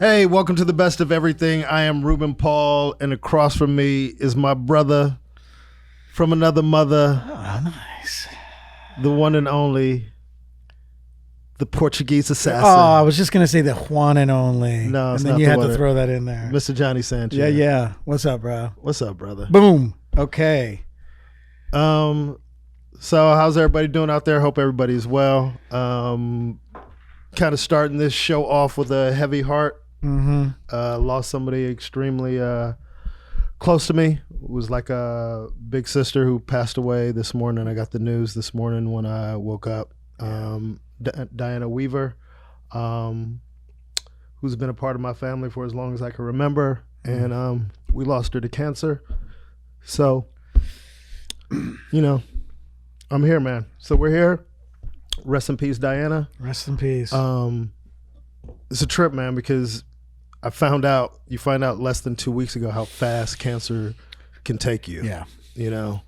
Hey, welcome to the best of everything. I am Ruben Paul, and across from me is my brother from another mother. Oh, nice. The one and only, the Portuguese assassin. Oh, I was just going to say the one and only. No, it's and then not you the had one to throw that in there. Mr. Johnny Sanchez. Yeah. What's up, bro? What's up, brother? Boom. Okay. So how's everybody doing out there? Hope everybody's well. Kind of starting this show off with a heavy heart. Lost somebody extremely close to me. It was like a big sister who passed away this morning. I got the news this morning when I woke up. Diana Weaver, who's been a part of my family for as long as I can remember, and we lost her to cancer. So, I'm here, man. So we're here. Rest in peace, Diana. Rest in peace. It's a trip, man, because you find out less than 2 weeks ago how fast cancer can take you. Yeah. And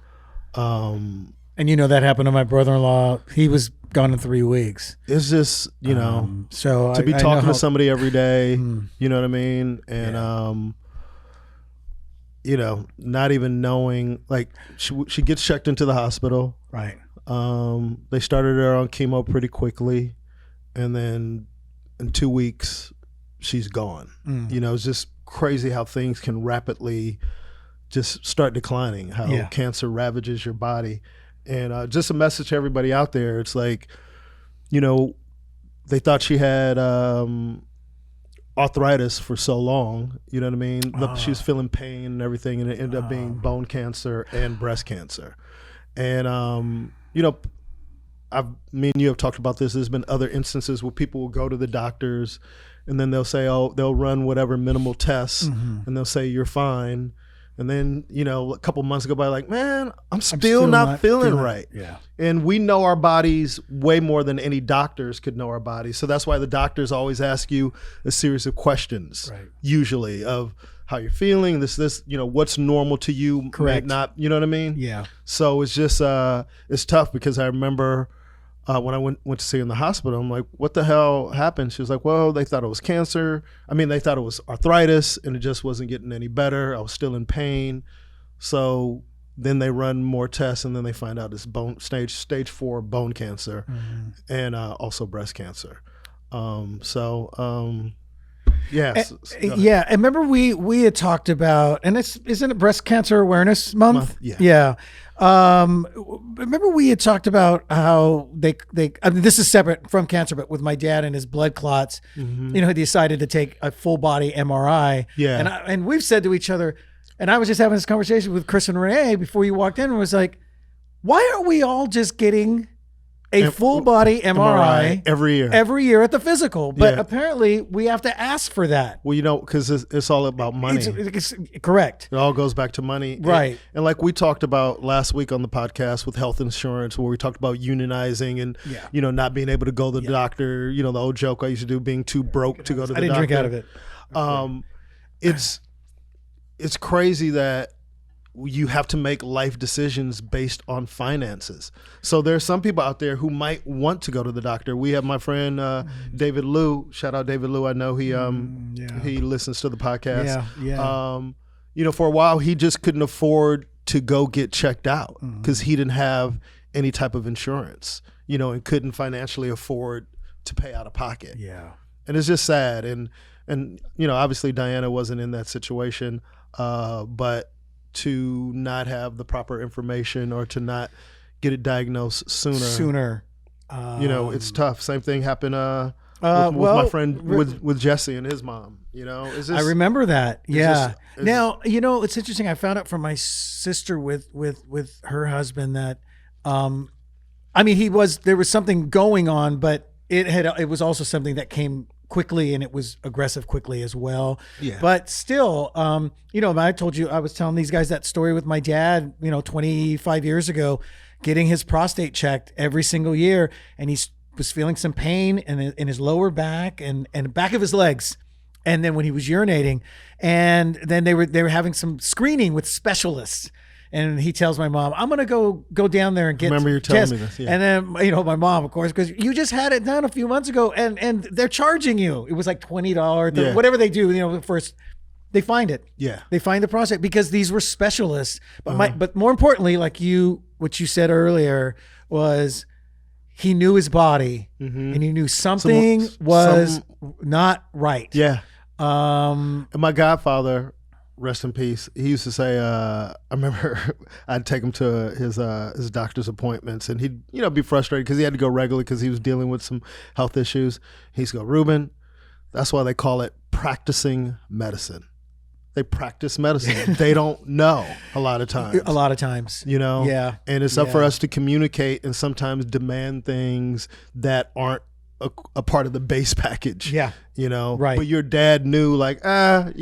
that happened to my brother-in-law. He was gone in 3 weeks. it's just, So to be talking to somebody every day, Mm. you know what I mean? And, not even knowing, like she gets checked into the hospital. Right. They started her on chemo pretty quickly. And then in 2 weeks, she's gone. It's just crazy how things can rapidly just start declining, how cancer ravages your body. And just a message to everybody out there. It's like, they thought she had arthritis for so long, you know what I mean? She was feeling pain and everything, and it ended up being bone cancer and breast cancer. And, me and you have talked about this. There's been other instances where people will go to the doctors and then they'll say, they'll run whatever minimal tests and they'll say, you're fine. And then, a couple months go by, like, man, I'm still not feeling right. Yeah. And we know our bodies way more than any doctors could know our bodies. So that's why the doctors always ask you a series of questions, usually, of how you're feeling, this, what's normal to you, correct, not, you know what I mean? Yeah. So it's just, it's tough because I remember when I went to see her in the hospital, I'm like, what the hell happened? She was like, well, they thought it was cancer. They thought it was arthritis, and it just wasn't getting any better. I was still in pain. So then they run more tests, and then they find out it's stage 4 bone cancer, and also breast cancer. Yes. Yeah. And remember we had talked about, and isn't it Breast Cancer Awareness Month? Yeah. Remember we had talked about how they this is separate from cancer, but with my dad and his blood clots, he decided to take a full body MRI. Yeah. And we've said to each other, and I was just having this conversation with Chris and Renee before you walked in, and was like, why aren't we all just getting a full body MRI every year at the physical? But apparently we have to ask for that. Well, because it's all about money. It's correct. It all goes back to money. Right. And like we talked about last week on the podcast with health insurance, where we talked about unionizing and, not being able to go to the doctor, the old joke I used to do, being too broke to go to the doctor. I didn't drink out of it. It's crazy that you have to make life decisions based on finances. So there's some people out there who might want to go to the doctor. We have my friend David Liu. Shout out David Liu. I know he listens to the podcast. Yeah. For a while he just couldn't afford to go get checked out because he didn't have any type of insurance, and couldn't financially afford to pay out of pocket. Yeah. And it's just sad. And obviously Diana wasn't in that situation, but to not have the proper information or to not get it diagnosed sooner. It's tough. Same thing happened with my friend with Jesse and his mom. I remember that. Yeah. Now, it's interesting. I found out from my sister with her husband that, there was something going on, but it was also something that came quickly, and it was aggressive quickly as well. Yeah. But still, I told you, I was telling these guys that story with my dad, 25 years ago, getting his prostate checked every single year. And he was feeling some pain in his lower back and back of his legs. And then when he was urinating, and then they were having some screening with specialists. And he tells my mom, I'm going to go down there and get Remember you're telling tests. me this. Yeah. And then, my mom, of course, because you just had it done a few months ago and they're charging you. It was like $20, whatever they do, first they find it. Yeah. They find the prostate because these were specialists. But but more importantly, like what you said earlier was he knew his body and he knew something was not right. Yeah. And my godfather, rest in peace, he used to say, I remember I'd take him to his doctor's appointments and he'd, be frustrated because he had to go regularly because he was dealing with some health issues. He'd go, Ruben, that's why they call it practicing medicine. They practice medicine. They don't know a lot of times. A lot of times. Yeah. And it's up for us to communicate and sometimes demand things that aren't a part of the base package. Yeah. Right. But your dad knew what? I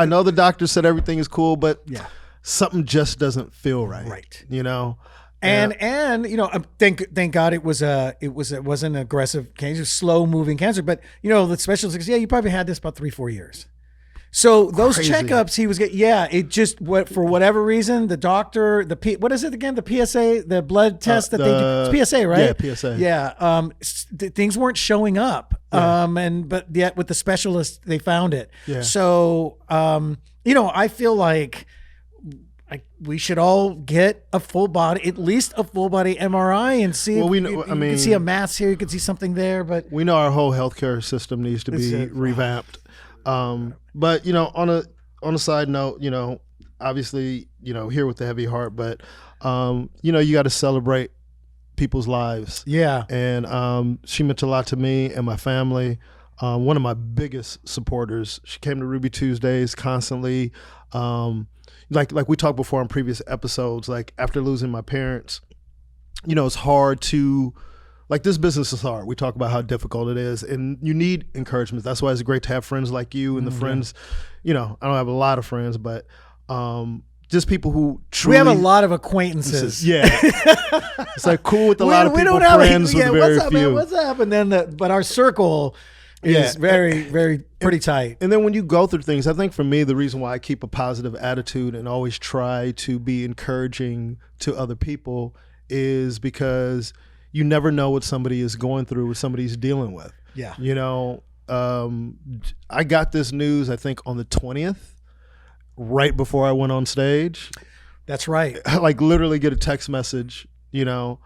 know the doctor said everything is cool, but something just doesn't feel right. Right. And thank God it wasn't an aggressive cancer, slow moving cancer. But the specialist says, you probably had this about 3-4 years. So those checkups he was getting, it just for whatever reason, the doctor, what is it again? The PSA, the blood test that they do, it's PSA, right? Yeah, PSA. Yeah. Things weren't showing up. But yet with the specialist, they found it. Yeah. So, I feel like we should all get a full body, at least a full body MRI and see. Well, you can see a mass here, you can see something there, but we know our whole healthcare system needs to be revamped. But on a side note, obviously, here with the heavy heart, but you got to celebrate people's lives. Yeah. And she meant a lot to me and my family. One of my biggest supporters. She came to Rubee Tuesdays constantly. Like we talked before on previous episodes, like after losing my parents, it's hard to, like, this business is hard. We talk about how difficult it is and you need encouragement. That's why it's great to have friends like you and the friends, I don't have a lot of friends, but just people who truly. We have a lot of acquaintances. Yeah. It's like cool with a lot of people, friends with very what's up, few. Man, what's up? And then, but our circle is very, very pretty tight. And then when you go through things, I think for me, the reason why I keep a positive attitude and always try to be encouraging to other people is because you never know what somebody is going through, what somebody's dealing with. Yeah. I got this news, I think, on the 20th, right before I went on stage. That's right. I literally get a text message, go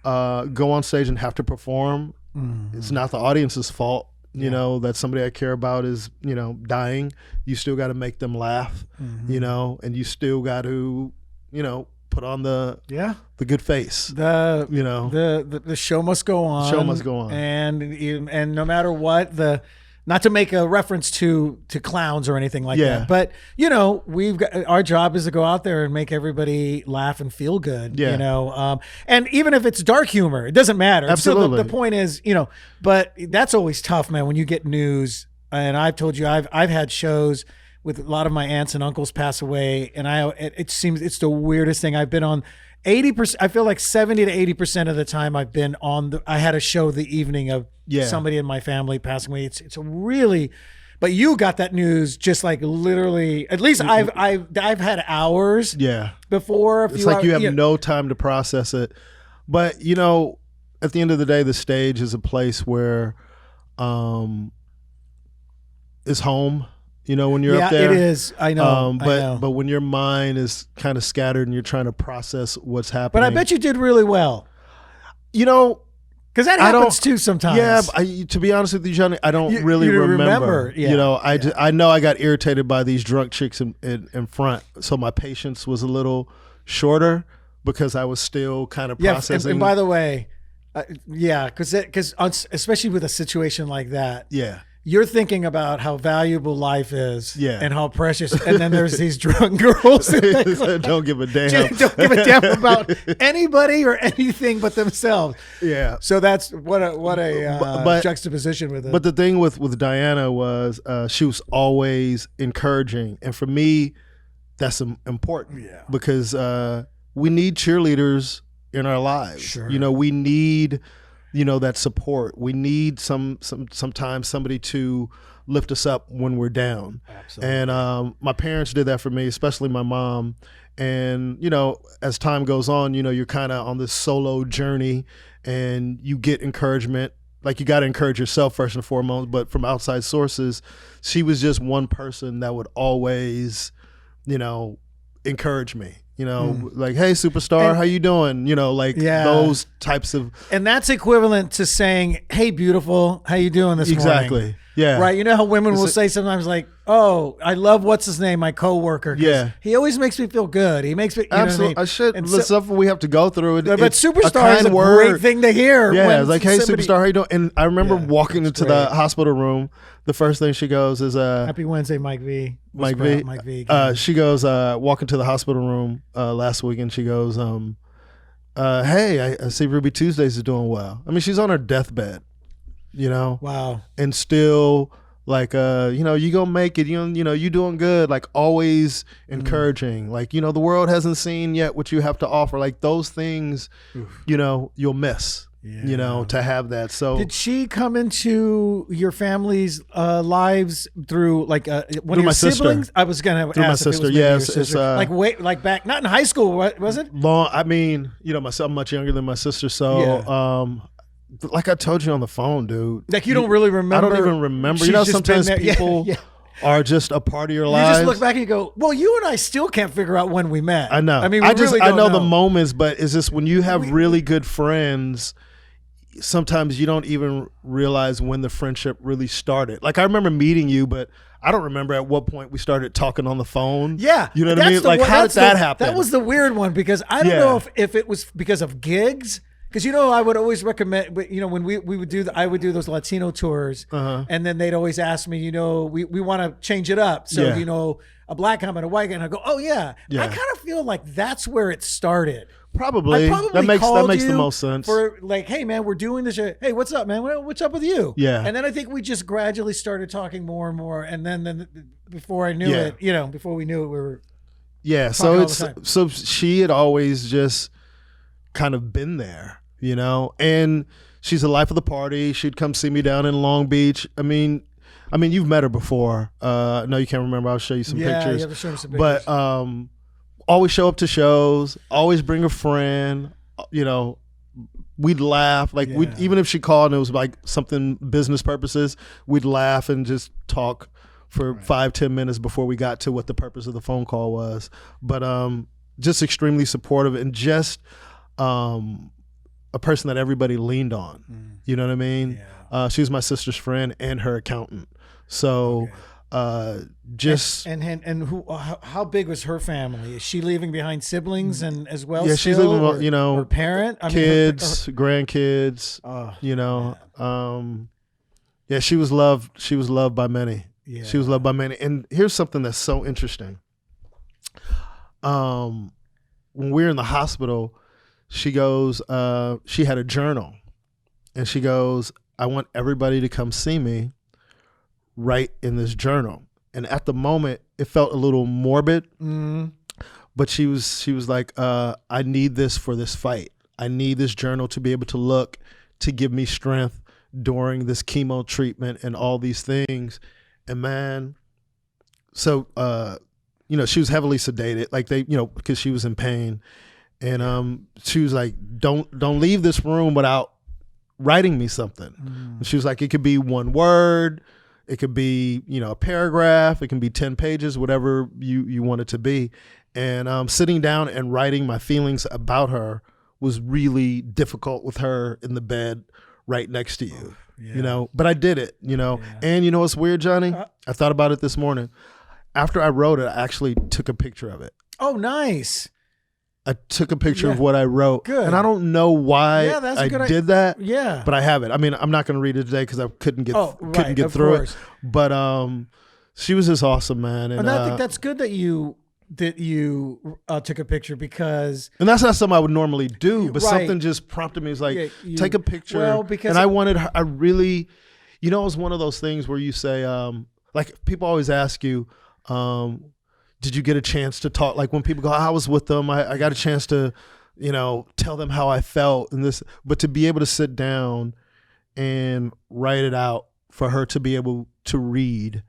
on stage and have to perform. Mm-hmm. It's not the audience's fault, that somebody I care about is, dying. You still got to make them laugh, and you still got to, put on the good face. The show must go on. Show must go on. And no matter what, not to make a reference to clowns or anything like that, but we've got, our job is to go out there and make everybody laugh and feel good. And even if it's dark humor, it doesn't matter. Absolutely. Still, the point is, but that's always tough, man, when you get news. And I've told you, I've had shows with a lot of my aunts and uncles pass away, and it seems it's the weirdest thing. I've been on 80%. I feel like 70 to 80% of the time I've been on. I had a show the evening of somebody in my family passing away. It's a really, but you got that news just like literally. At least I've had hours. Before. It's like you have no time to process it, but at the end of the day, the stage is a place where, it's home. When you're up there. It is. I know. But when your mind is kind of scattered and you're trying to process what's happening. But I bet you did really well. Because that happens too sometimes. Yeah, to be honest with you, Johnny, I don't really remember. I know I got irritated by these drunk chicks in front, so my patience was a little shorter because I was still kind of processing. And by the way, because especially with a situation like that. Yeah. You're thinking about how valuable life is and how precious. And then there's these drunk girls that don't give a damn. Don't give a damn about anybody or anything but themselves. Yeah. So that's what a juxtaposition with it. But the thing with Diana was she was always encouraging. And for me, that's important because we need cheerleaders in our lives. Sure. We need that support. We need sometimes somebody to lift us up when we're down. Absolutely. And my parents did that for me, especially my mom. And, you know, as time goes on, you know, you're kind of on this solo journey and you get encouragement. Like, you got to encourage yourself first and foremost, but from outside sources, she was just one person that would always, you know, encourage me. You know, like, hey, superstar, And- how you doing? You know, like those types of. And that's equivalent to saying, "Hey, beautiful, how you doing this morning?" Exactly. Yeah. Right. You know how women will say sometimes, like, "Oh, I love what's his name, my coworker. Yeah. He always makes me feel good. He makes me Absolutely. I should. The stuff we have to go through. But superstar is a great thing to hear. Yeah. It's like, hey, superstar, how you doing? And I remember Yeah, walking into the hospital room. The first thing she goes is, Happy Wednesday, Mike V. Mike V. Mike V. She goes, walking to the hospital room last week, and she goes, hey, I see Ruby Tuesdays is doing well. I mean, she's on her deathbed, you know? Wow. And still, like, you know, you gonna make it, you know, you doing good, like, always encouraging. Like, you know, the world hasn't seen yet what you have to offer. Like, those things, you know, you'll miss. You know, to have that. So did she come into your family's lives through like one of your my siblings? sister. I was gonna Through ask my if it was sister. maybe Yeah, your it's, sister. Like back, not in high school, was it? long. I mean, you know, myself, I'm much younger than my sister. So, like I told you on the phone, dude. Like, you don't really remember. I don't even remember. She's You know, just sometimes been there. people are just a part of your You lives. just look back and you go, "Well, you and I still can't figure out when we met." I know. I mean, I really I don't know the moments, but it's just when you have really good friends, sometimes you don't even realize when the friendship really started. Like, I remember meeting you, but I don't remember at what point we started talking on the phone. Yeah. You know what I mean? Like, how did that happen? That was the weird one, because I don't know if it was because of gigs. Because, you know, I would always recommend, you know, when we would do, I would do those Latino tours, and then they'd always ask me, you know, we want to change it up. So, you know, a black guy and a white guy, and I go, oh yeah. I kind of feel like that's where it started. Probably. That makes the most sense. For like, hey man, we're doing this. Hey, what's up, man? What's up with you? Yeah. And then I think we just gradually started talking more and more, and then before I knew it, you know, before we knew it, we were. Yeah. So she had always just kind of been there, you know, and she's the life of the party. She'd come see me down in Long Beach. I mean, you've met her before. No, you can't remember. I'll show you some pictures. Yeah, show me some pictures. But always show up to shows. Always bring a friend. You know, we'd laugh. Like, even if she called and it was like something business purposes, we'd laugh and just talk for 5-10 minutes before we got to what the purpose of the phone call was. But just extremely supportive, and just a person that everybody leaned on. You know what I mean? Yeah. She was my sister's friend and her accountant. So just and who? How big was her family? Is she leaving behind siblings and as well? Yeah, she's leaving. You know, her parent, kids, grandkids. You know, yeah, she was loved. She was loved by many. Yeah. She was loved by many. And here's something that's so interesting. When we were in the hospital, she goes, she had a journal, and she goes, I want everybody to come see me, write in this journal. And at the moment, it felt a little morbid, but she was like, I need this for this fight. I need this journal to be able to look, to give me strength during this chemo treatment and all these things. And man, so, you know, she was heavily sedated, like they, you know, because she was in pain. And she was like, don't leave this room without writing me something. And she was like, it could be one word, it could be, you know, a paragraph, it can be 10 pages, whatever you want it to be. And sitting down and writing my feelings about her was really difficult with her in the bed right next to you, you know, but I did it, you know. And you know what's weird, Johnny? I thought about it this morning. After I wrote it, I actually took a picture of it. Oh, nice. I took a picture of what I wrote. Good. And I don't know why I did that. Yeah. But I have it. I mean, I'm not going to read it today because I couldn't get through it. But she was just awesome, man. And I think that's good that you took a picture, because. And that's not something I would normally do, but something just prompted me. It's like, take a picture. Well, because. And I wanted her, I really, you know, it was one of those things where you say, like, people always ask you, did you get a chance to talk? Like, when people go, I was with them, I got a chance to, you know, tell them how I felt and this, but to be able to sit down and write it out for her to be able to read,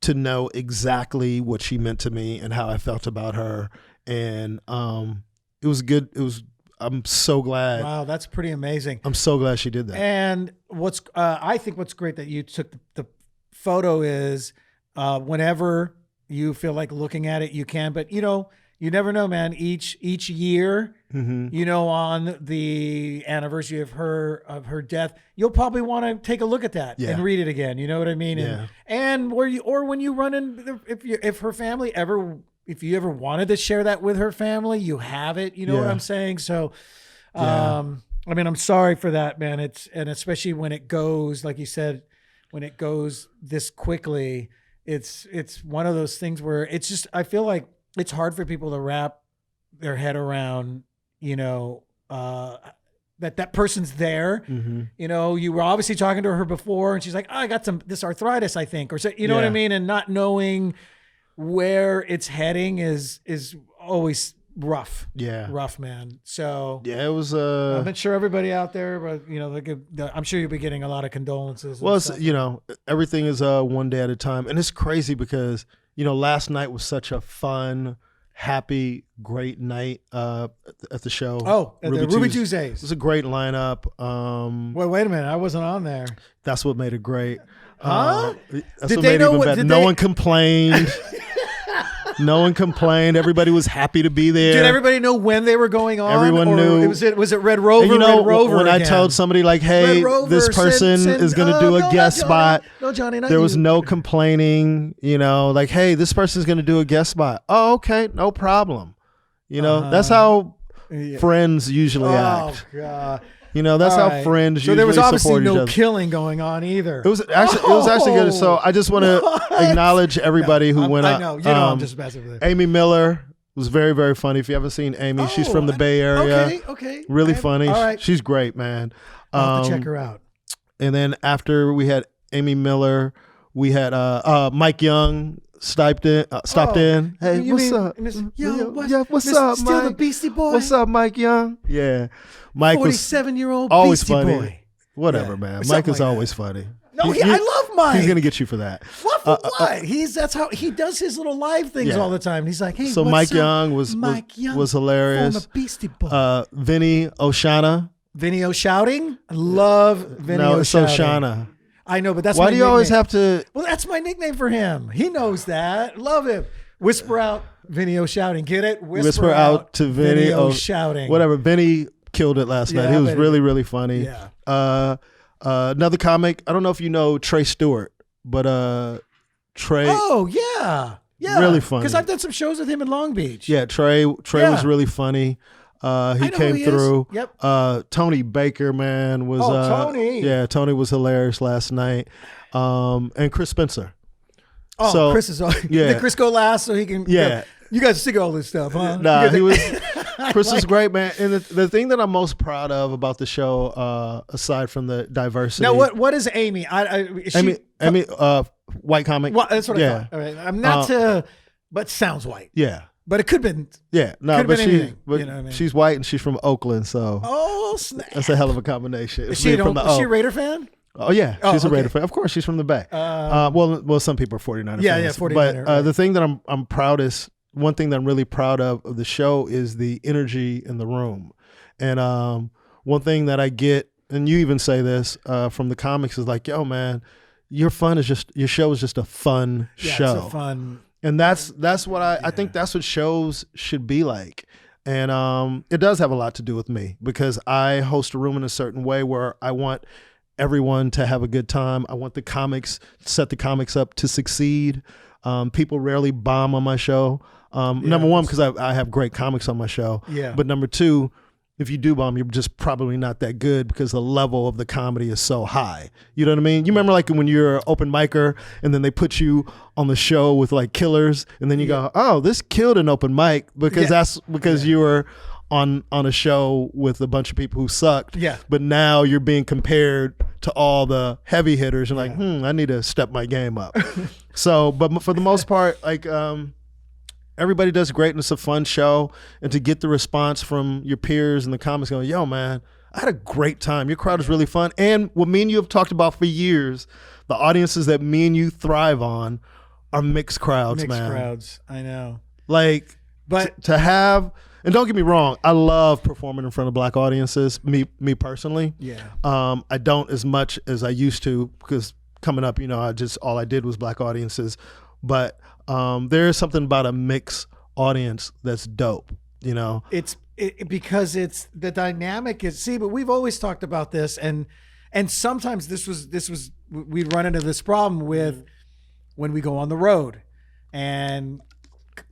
to know exactly what she meant to me and how I felt about her, and it was good. I'm so glad. Wow, that's pretty amazing. I'm so glad she did that. And I think what's great that you took the photo is whenever you feel like looking at it, you can. But you never know, man. Each year, on the anniversary of her death, you'll probably want to take a look at that and read it again. You know what I mean? Yeah. And when you run in, if her family ever. If you ever wanted to share that with her family, you have it. You know what I'm saying? So, I mean, I'm sorry for that, man. And especially when it goes, like you said, when it goes this quickly, it's one of those things where it's just, I feel like it's hard for people to wrap their head around, that person's there. You were obviously talking to her before and she's like, I got this arthritis, I think, or so, you know what I mean? And not knowing where it's heading is always rough. Yeah. Rough, man. So yeah, it was, I'm not sure everybody out there, but I'm sure you'll be getting a lot of condolences. Well, everything is one day at a time. And it's crazy because, last night was such a fun, happy, great night at the show. Oh, at the Rubee Tuesdays. It was a great lineup. Wait a minute. I wasn't on there. That's what made it great. Huh? Did they know what? No one complained. No one complained. Everybody was happy to be there. Did everybody know when they were going on? Everyone knew. Was it Red Rover? And Red Rover when again. I told somebody like, "Hey, this person is going to do a guest spot," no, Johnny, there was no complaining. Like, "Hey, this person's going to do a guest spot." Oh, okay, no problem. That's how friends usually act. Oh God. That's how friends usually support each other. So there was obviously no killing going on either. It was actually good. So I just want to acknowledge everybody who went up. I know. I'm just messing with it. Amy Miller was very, very funny. If you haven't seen Amy, she's from the Bay Area. Okay. Really funny. All right. She's great, man. I'll have to check her out. And then after we had Amy Miller, we had Mike Young stopped in. Hey, what's up? What's up, Mike? Still the Beastie Boy? What's up, Mike Young? Yeah. Mike 47-year-old always Beastie funny. Boy. Whatever, man. Mike is always funny. No, I love Mike. He's gonna get you for that. What for what? That's how he does his little live things all the time. He's like, hey, so what's Mike up? Young was hilarious. Former Beastie Boy. Vinny Oshana. Vinny O'Shouting? I love Vinny O'Shouting. No, it's Oshana. I know, but that's why my do you nickname. always have to? Well, that's my nickname for him. He knows that. Love him. Whisper out Vinny O'Shouting. Get it? Whisper out to Vinny O'Shouting. Whatever. Vinny killed it last night. He was really, really funny. Yeah. Another comic. I don't know if you know Trey Stewart, but Trey. Oh yeah. Really funny. Because I've done some shows with him in Long Beach. Yeah, Trey was really funny. He came through. Yep. Tony Baker, man, was Tony. Yeah, Tony was hilarious last night. And Chris Spencer. Oh, so, Chris is did Chris go last so he can you guys stick all this stuff, huh? Nah, he was Chris is great, man. And the thing that I'm most proud of about the show, aside from the diversity. Now what is Amy? Amy, white comic. Well, that's what I thought. All right. I'm not but sounds white. Yeah. But it could have been. Yeah, no, but she's white and she's from Oakland, so snap. That's a hell of a combination. Is she a Raider fan? Oh yeah, she's a Raider fan. Of course, she's from the Bay. Well, some people are 49er fans. Yeah, 49er. But the thing that I'm proudest, one thing that I'm really proud of the show is the energy in the room, and one thing that I get, and you even say this from the comics, is like, yo, man, your show is just a fun show. It's a fun. And that's what I think that's what shows should be like. And it does have a lot to do with me because I host a room in a certain way where I want everyone to have a good time. I want set the comics up to succeed. People rarely bomb on my show. Number one, because I have great comics on my show. Yeah. But number two, if you do bomb, you're just probably not that good because the level of the comedy is so high. You know what I mean? You remember like when you're an open micer and then they put you on the show with like killers and then you go, oh, this killed an open mic because that's because you were on a show with a bunch of people who sucked. Yeah. But now you're being compared to all the heavy hitters and like, I need to step my game up. So, but for the most part, like, everybody does great and it's a fun show. And to get the response from your peers in the comments going, yo, man, I had a great time. Your crowd is really fun. And what me and you have talked about for years, the audiences that me and you thrive on are mixed crowds, man. Mixed crowds, I know. Like, But to have, and don't get me wrong, I love performing in front of black audiences. Me personally, I don't as much as I used to because coming up, all I did was black audiences. But there is something about a mixed audience that's dope. Because it's the dynamic is. See, but we've always talked about this, and sometimes this was we'd run into this problem with when we go on the road, and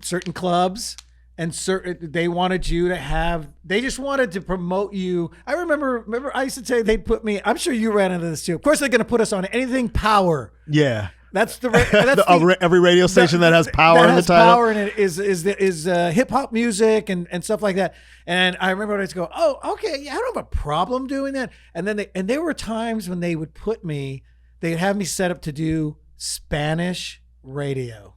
certain clubs. And they wanted you to have. They just wanted to promote you. I remember. I used to say they'd put me. I'm sure you ran into this too. Of course, they're going to put us on anything power. Yeah, that's every radio station that has power in the title. Power in it is hip hop music and stuff like that. And I remember I used to go, oh, okay, yeah, I don't have a problem doing that. And then there were times when they would they'd have me set up to do Spanish radio.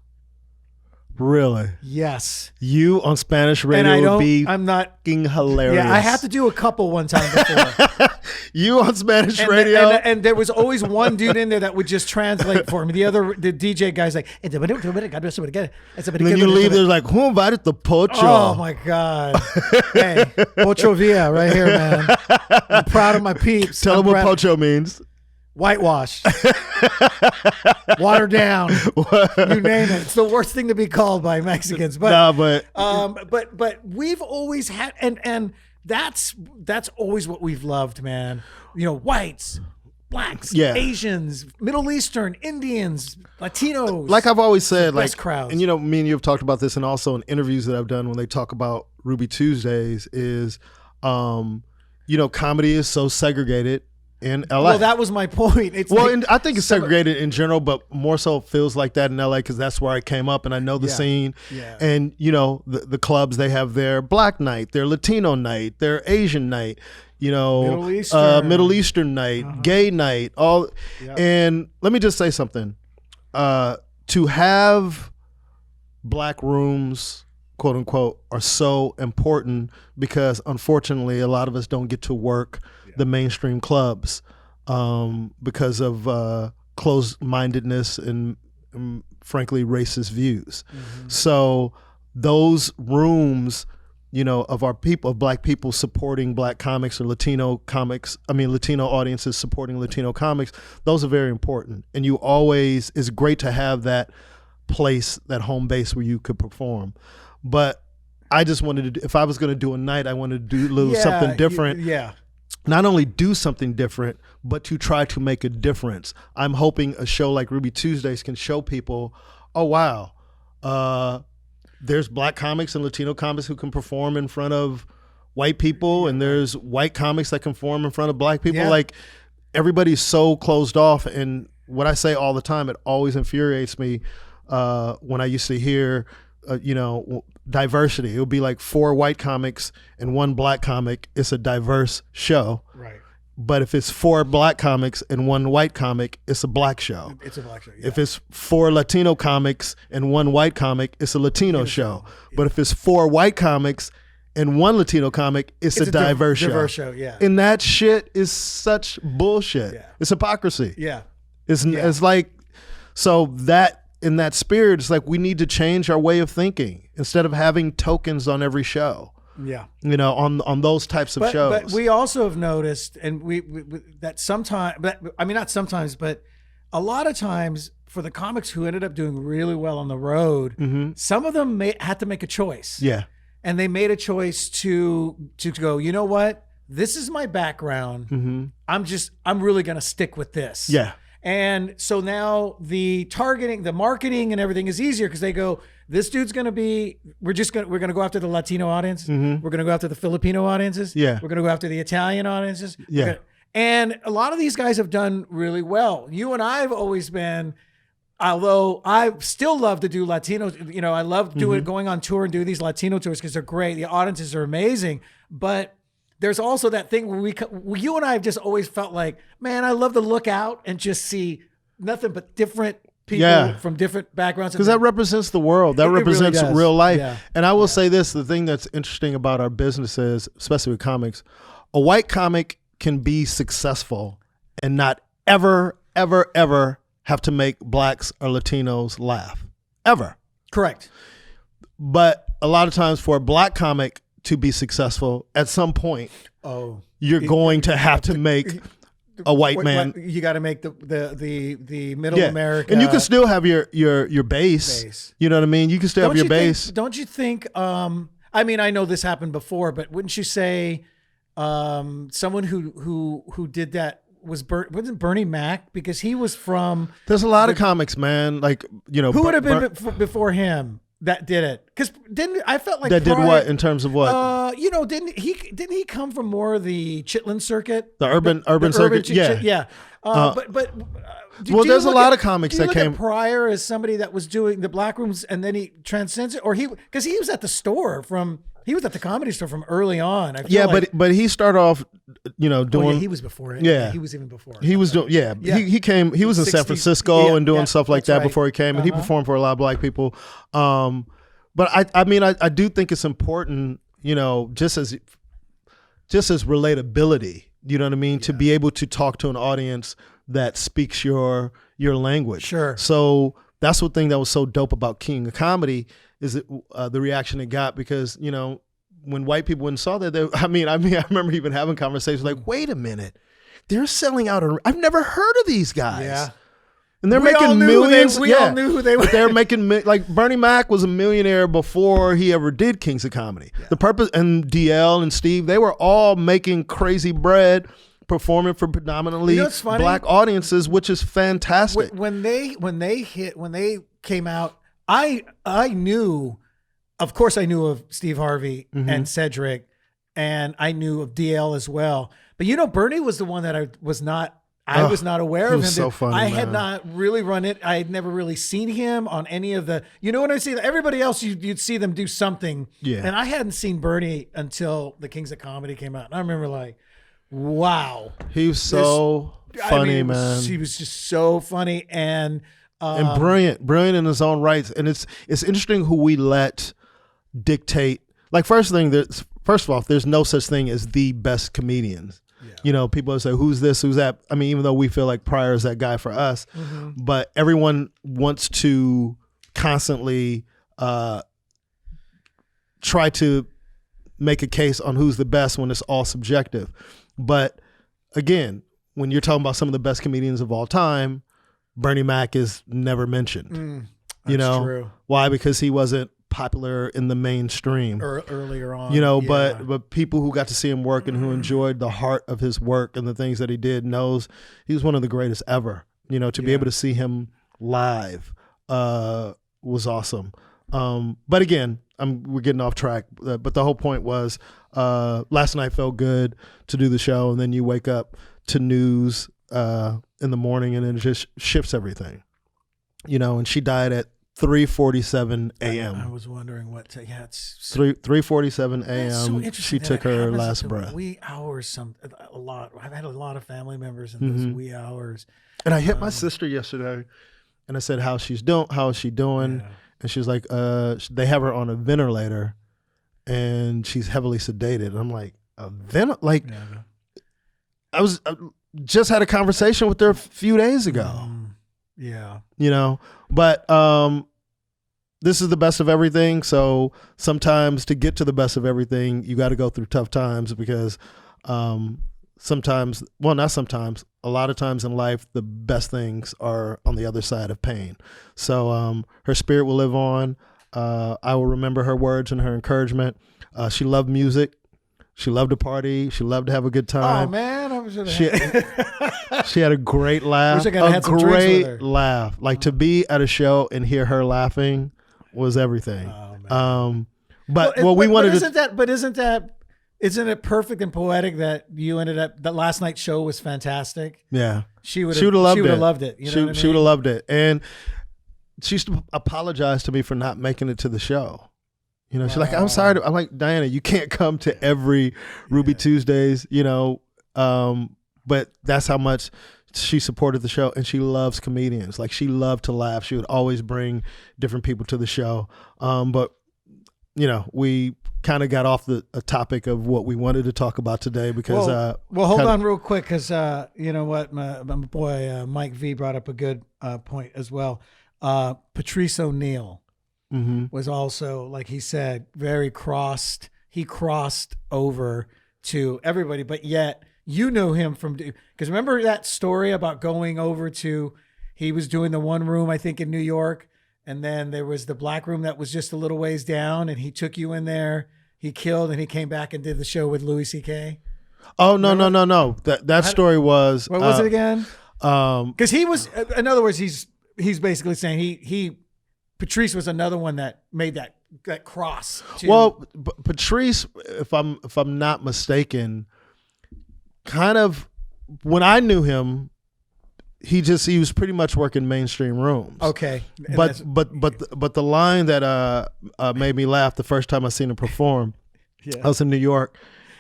Really? Yes. You on Spanish radio would be fucking hilarious. Yeah, I had to do a couple one time before. You on Spanish radio? And there was always one dude in there that would just translate for me. The DJ guy's like, and then you leave, there's like, who invited the pocho? Oh my God. Hey, Pocho Villa right here, man. I'm proud of my peeps. Tell them what pocho means. Whitewash, watered down, you name it. It's the worst thing to be called by Mexicans. But but we've always had, and that's always what we've loved, man. Whites, blacks, Asians, Middle Eastern, Indians, Latinos. Like I've always said, like crowds. And me and you have talked about this, and also in interviews that I've done when they talk about Rubee Tuesdays is, comedy is so segregated. In LA. Well, that was my point. I think it's segregated in general, but more so feels like that in LA because that's where I came up and I know the scene. Yeah. And the clubs, they have their black night, their Latino night, their Asian night, Middle Eastern night, gay night, all. Yeah. And let me just say something. To have black rooms, quote unquote, are so important because unfortunately a lot of us don't get to work the mainstream clubs because of closed-mindedness and frankly racist views. Mm-hmm. So those rooms, of our people, of black people supporting black comics or Latino audiences supporting Latino comics, those are very important. And it's great to have that place, that home base where you could perform. But I just wanted to, if I was going to do a night, I wanted to do something different. Not only do something different, but to try to make a difference. I'm hoping a show like Rubee Tuesdays can show people, oh, wow, there's black comics and Latino comics who can perform in front of white people, and there's white comics that can perform in front of black people. Yeah. Like, everybody's so closed off, and what I say all the time, it always infuriates me when I used to hear, diversity. It would be like 4 white comics and 1 black comic. It's a diverse show. Right. But if it's 4 black comics and 1 white comic, it's a black show. It's a black show. Yeah. If it's 4 Latino comics and 1 white comic, it's a Latino show. Yeah. But if it's 4 white comics and 1 Latino comic, it's a diverse show. Diverse show, yeah. And that shit is such bullshit. Yeah. It's hypocrisy. Yeah. It's like, so that, in that spirit, it's like we need to change our way of thinking instead of having tokens on every show. Yeah, on those types of shows. But we also have noticed, and we that sometimes, but I mean not sometimes, but a lot of times for the comics who ended up doing really well on the road, some of them had to make a choice. Yeah, and they made a choice to go. You know what? This is my background. I'm really gonna stick with this. Yeah. And so now the targeting, the marketing and everything is easier because they go, this dude's going to be, we're going to go after the Latino audience. We're going to go after the Filipino audiences. Yeah. We're going to go after the Italian audiences. Yeah. And a lot of these guys have done really well. You and I have always been, although I still love to do Latinos, I love doing, going on tour and do these Latino tours because they're great. The audiences are amazing. But there's also that thing where you and I have just always felt like, man, I love to look out and just see nothing but different people from different backgrounds. Because that represents the world. That represents really real life. Yeah. And I will say this, the thing that's interesting about our business is, especially with comics, a white comic can be successful and not ever, ever, ever have to make blacks or Latinos laugh. Ever. Correct. But a lot of times for a black comic to be successful, at some point, you're going to have to make a white man. You got to make the middle America, and you can still have your base. You know what I mean? You can still have your base. Don't you think? I mean, I know this happened before, but wouldn't you say someone who did that wasn't Bernie Mac, because he was from? There's a lot of comics, man. Like, you know, who would have been before him that did it? Because I felt like that did what in terms of what? You know, didn't he come from more of the Chitlin circuit, the urban circuit? Yeah. But well, there's a lot of comics that came. Pryor as somebody that was doing the black rooms, and then he transcends it, or because he was at the store he was at the Comedy Store from early on. But he started off, you know, doing. He was before it. Yeah, he was even before. He was doing. Yeah. He came. He was in San Francisco and doing stuff like that before he came, and he performed for a lot of black people. But I mean, I do think it's important, you know, just as relatability. You know what I mean? Yeah. To be able to talk to an audience that speaks your language. Sure. So that's the thing that was so dope about King of Comedy is that, the reaction it got, because, you know, when white people went and saw that, I remember even having conversations like, wait a minute, they're selling out. I've never heard of these guys. Yeah. And they're making millions. We all knew who they were. They're making, like, Bernie Mac was a millionaire before he ever did Kings of Comedy. Yeah. The Purpose and DL and Steve, they were all making crazy bread, performing for predominantly black audiences, which is fantastic. When they came out, I knew, of course, I knew of Steve Harvey and Cedric, and I knew of DL as well. But, you know, Bernie was the one that I was not aware of him. So funny, I had not really run it. I had never really seen him on any of the, you know, when I see everybody else, you'd see them do something. Yeah. And I hadn't seen Bernie until the Kings of Comedy came out. And I remember like, wow. He was so funny, man. He was just so funny and brilliant in his own rights. And it's interesting who we let dictate. Like, first of all, there's no such thing as the best comedians. Yeah. You know, people say, who's this, who's that? I mean, even though we feel like Pryor is that guy for us, but everyone wants to constantly try to make a case on who's the best when it's all subjective. But again, when you're talking about some of the best comedians of all time, Bernie Mac is never mentioned. That's you know true. Why? Because he wasn't popular in the mainstream earlier on, you know, but people who got to see him work and who enjoyed the heart of his work and the things that he did knows he was one of the greatest ever. You know, to be able to see him live was awesome. But again, we're getting off track, but the whole point was last night felt good to do the show, and then you wake up to news in the morning and it just shifts everything, you know. And she died at 3:47 a.m. I was wondering what. It's 3:47 a.m. So she took her last breath. Wee hours. A lot. I've had a lot of family members in those wee hours. And I hit my sister yesterday, and I said, "How is she doing?" Yeah. And she's like, "They have her on a ventilator, and she's heavily sedated." And I'm like, "A ventilator?" Like, I just had a conversation with her a few days ago. Yeah. You know, but this is the best of everything. So sometimes to get to the best of everything, you got to go through tough times, because sometimes, well, not sometimes, a lot of times in life, the best things are on the other side of pain. So her spirit will live on. I will remember her words and her encouragement. She loved music. She loved to party. She loved to have a good time. Oh man, she had a great laugh. Wish I could have had some drinks with her. Laugh. Like to be at a show and hear her laughing was everything. Oh, isn't it perfect and poetic that you ended up, that last night's show was fantastic? Yeah, she would have loved it. You know what I mean? She would have loved it, and she used to apologize to me for not making it to the show. You know, she's like, "I'm sorry." I'm like, "Diana, you can't come to every Rubee Tuesdays." You know, but that's how much she supported the show, and she loves comedians. Like, she loved to laugh. She would always bring different people to the show. But you know, we kind of got off the topic of what we wanted to talk about today, because hold on real quick, because you know what, my boy Mike V brought up a good point as well. Patrice O'Neal. was also, like he said, very crossed. He crossed over to everybody, but yet you knew him from, because remember that story about going over to, he was doing the one room, I think, in New York, and then there was the black room that was just a little ways down, and he took you in there, he killed, and he came back and did the show with Louis C.K. Oh, no. That story was... What was it again? Because he was, in other words, he's basically saying Patrice was another one that made that cross. Well, Patrice, if I'm not mistaken, kind of when I knew him, he was pretty much working mainstream rooms. Okay, but the line that made me laugh the first time I seen him perform, I was in New York.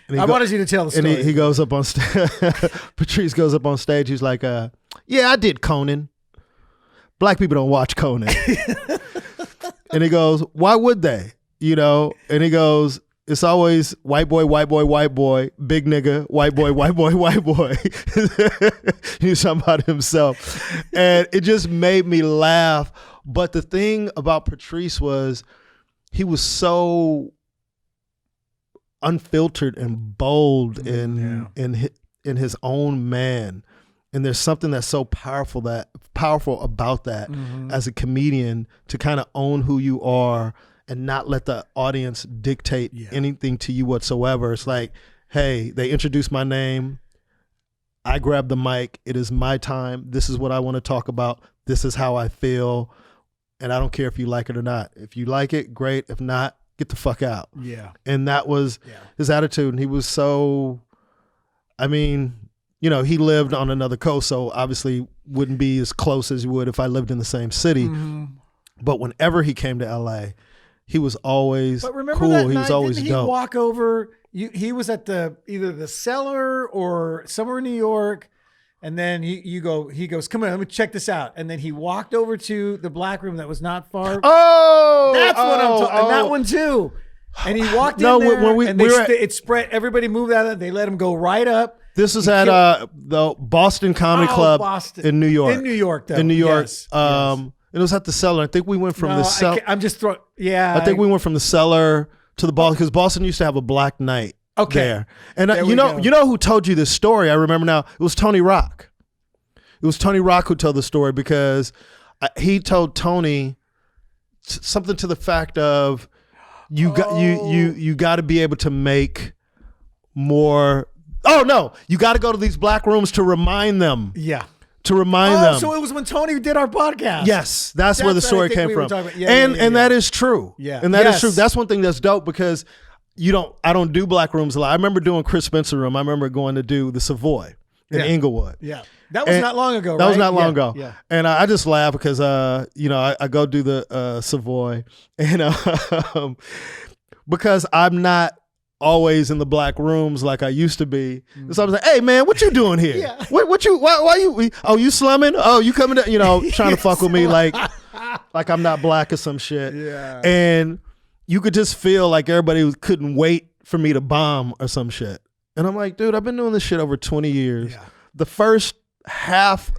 And I wanted you to tell the story. And he goes up on stage. Patrice goes up on stage. He's like, "Yeah, I did Conan. Black people don't watch Conan." And he goes, "Why would they?" And he goes, "It's always white boy, big nigga, white boy, white boy." He's talking about himself. And it just made me laugh. But the thing about Patrice was he was so unfiltered and bold in his own man. And there's something that's so powerful about that as a comedian, to kind of own who you are and not let the audience dictate anything to you whatsoever. It's like, hey, they introduced my name. I grabbed the mic. It is my time. This is what I want to talk about. This is how I feel. And I don't care if you like it or not. If you like it, great. If not, get the fuck out. Yeah. And that was his attitude. And he was so, he lived on another coast, so obviously wouldn't be as close as you would if I lived in the same city. But whenever he came to LA, he was always cool. That he was always didn't dope. He walk over. He was at either the Cellar or somewhere in New York, and then he goes, "Come on, let me check this out." And then he walked over to the black room that was not far. Oh, that's what I'm talking. And that one too. And he walked in there, and it spread. Everybody moved out of it. They let him go right up. This is at the Boston Comedy Club in New York. In New York, though. In New York. Yes. It was at the Cellar. I think we went from the Cellar. I'm just throwing. Yeah. I think we went from the Cellar to the Boston, because Boston used to have a black night there. And you know who told you this story? I remember now. It was Tony Rock. It was Tony Rock who told the story, because he told Tony something to the fact of you got to be able to make more. Oh no, you got to go to these black rooms to remind them. Yeah. To remind them. So it was when Tony did our podcast. Yes, that's where the story came from. And that is true. Yeah. And that is true. That's one thing that's dope, because I don't do black rooms a lot. I remember doing Chris Spencer room. I remember going to do the Savoy in Inglewood. Yeah. That was not long ago, right? That was not long ago. Yeah. And I just laugh because I go do the Savoy, and because I'm not always in the black rooms like I used to be. So I was like, "Hey man, what you doing here? Yeah. Why you? Oh, you slumming? Oh, you coming to, trying to fuck with me like I'm not black or some shit." Yeah. And you could just feel like everybody couldn't wait for me to bomb or some shit. And I'm like, dude, I've been doing this shit over 20 years. Yeah. The first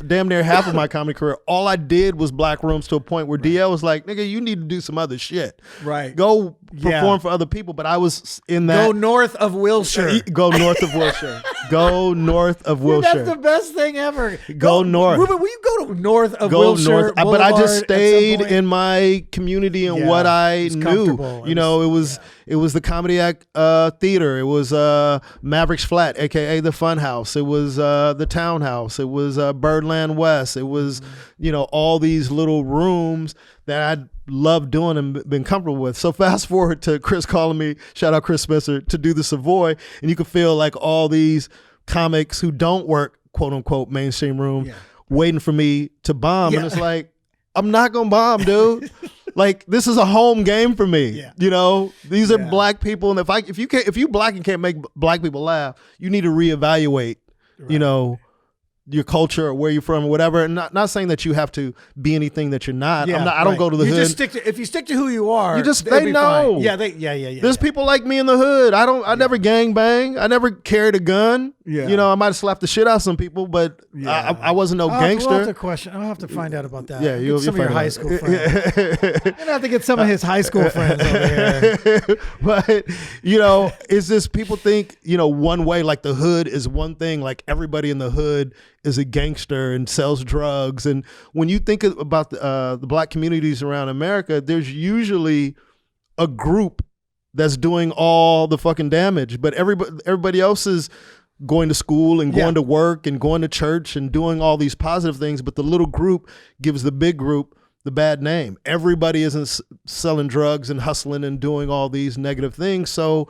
damn near half of my comedy career, all I did was black rooms, to a point where DL was like, "Nigga, you need to do some other shit. Right. Go perform for other people." But I was in that. Go north of Wilshire. Go north of Wilshire. Go north of Wilshire. Dude, that's the best thing ever. Go north. Ruben, will you go to north of Wilshire north. Boulevard? But I just stayed in my community and what I knew. It was the Comedy Act Theater. It was Mavericks Flat, aka the Fun House. It was the Townhouse. It was Birdland West. It was all these little rooms that I loved doing and been comfortable with. So fast forward to Chris calling me, shout out Chris Spencer, to do the Savoy, and you could feel like all these comics who don't work quote unquote mainstream room waiting for me to bomb, and it's like, I'm not gonna bomb, dude. Like, this is a home game for me. Yeah. These are black people, and if you black and can't make black people laugh, you need to reevaluate, your culture or where you're from or whatever. And not saying that you have to be anything that you're not. Yeah, I don't go to the you hood. Just if you stick to who you are, you just they know. Fine. Yeah. There's people like me in the hood. I never gang bang. I never carried a gun. Yeah. You know, I might have slapped the shit out of some people, but I wasn't no gangster. I'll have to find out about that. Yeah, you'll some of your high school friends. You're gonna have to get some of his high school friends over here. But you know, it's just people think, you know, one way, like the hood is one thing, like everybody in the hood is a gangster and sells drugs. And when you think about the black communities around America, there's usually a group that's doing all the fucking damage, but everybody else is going to school and going to work and going to church and doing all these positive things, but the little group gives the big group the bad name. Everybody isn't selling drugs and hustling and doing all these negative things. So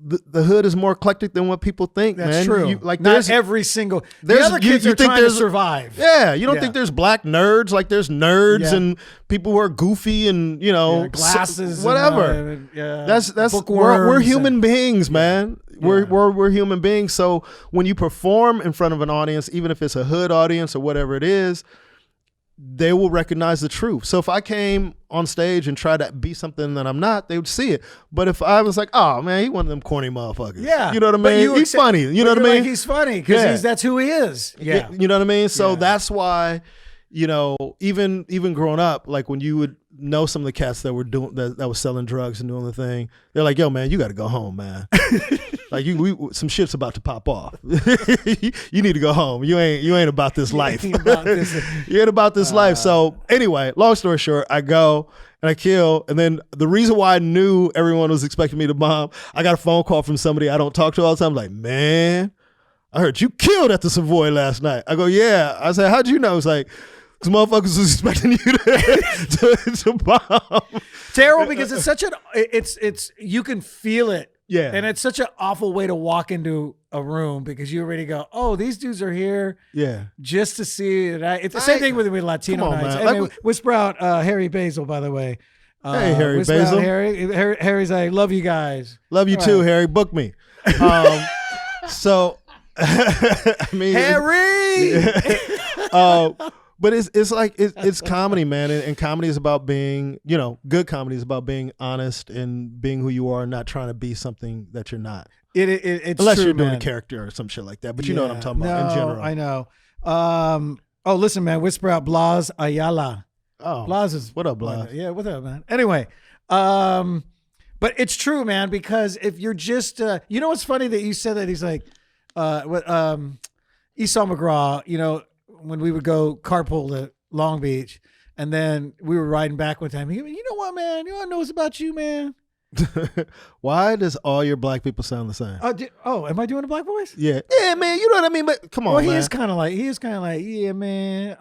the hood is more eclectic than what people think. That's man. true. Like not every single. The other kids are trying to survive. Yeah, you don't think there's black nerds? Like there's nerds and people who are goofy and you know glasses, whatever. That's we're human beings, man. We're human beings. So when you perform in front of an audience, even if it's a hood audience or whatever it is, they will recognize the truth. So if I came on stage and tried to be something that I'm not, they would see it. But if I was like, oh man, he one of them corny motherfuckers. You know what I mean? He's funny. You know what I mean? Like he's funny because that's who he is. Yeah. You know what I mean? So that's why, you know, even growing up, like when you would know some of the cats that were doing that was selling drugs and doing the thing, they're like, yo man, you got to go home, man. Like some shit's about to pop off. You need to go home. You ain't about this life. You ain't about this life. So anyway, long story short, I go and I kill. And then the reason why I knew everyone was expecting me to bomb, I got a phone call from somebody I don't talk to all the time. I'm like, man, I heard you killed at the Savoy last night. I go, yeah. I said, how'd you know? It's like, because motherfuckers was expecting you to bomb. Terrible, because it's such it's you can feel it. Yeah. And it's such an awful way to walk into a room because you already go, oh, these dudes are here just to see it. It's the same thing with Latino nights. Man. Like, whisper out Harry Basil, by the way. Hey, Harry Basil. Harry's like, love you guys. Love you too, Harry. Book me. So, I mean. Harry! But it's like it's comedy, man, and comedy is about being, you know, good comedy is about being honest and being who you are, and not trying to be something that you're not. It's unless true, you're doing man. a character or some shit like that. But you know what I'm talking about in general. I know. Oh, listen, man, whisper out Blas Ayala. Oh, Blas is what up, Blas? Yeah, what's up, man? Anyway, but it's true, man, because if you're just, you know, what's funny that you said that he's like, Esau McGraw, you know. When we would go carpool to Long Beach, and then we were riding back one time. You know what, man? You know what I know about you, man? Why does all your black people sound the same? Am I doing a black voice? Yeah, man. You know what I mean? But come on, man. He is kind of like, yeah, man.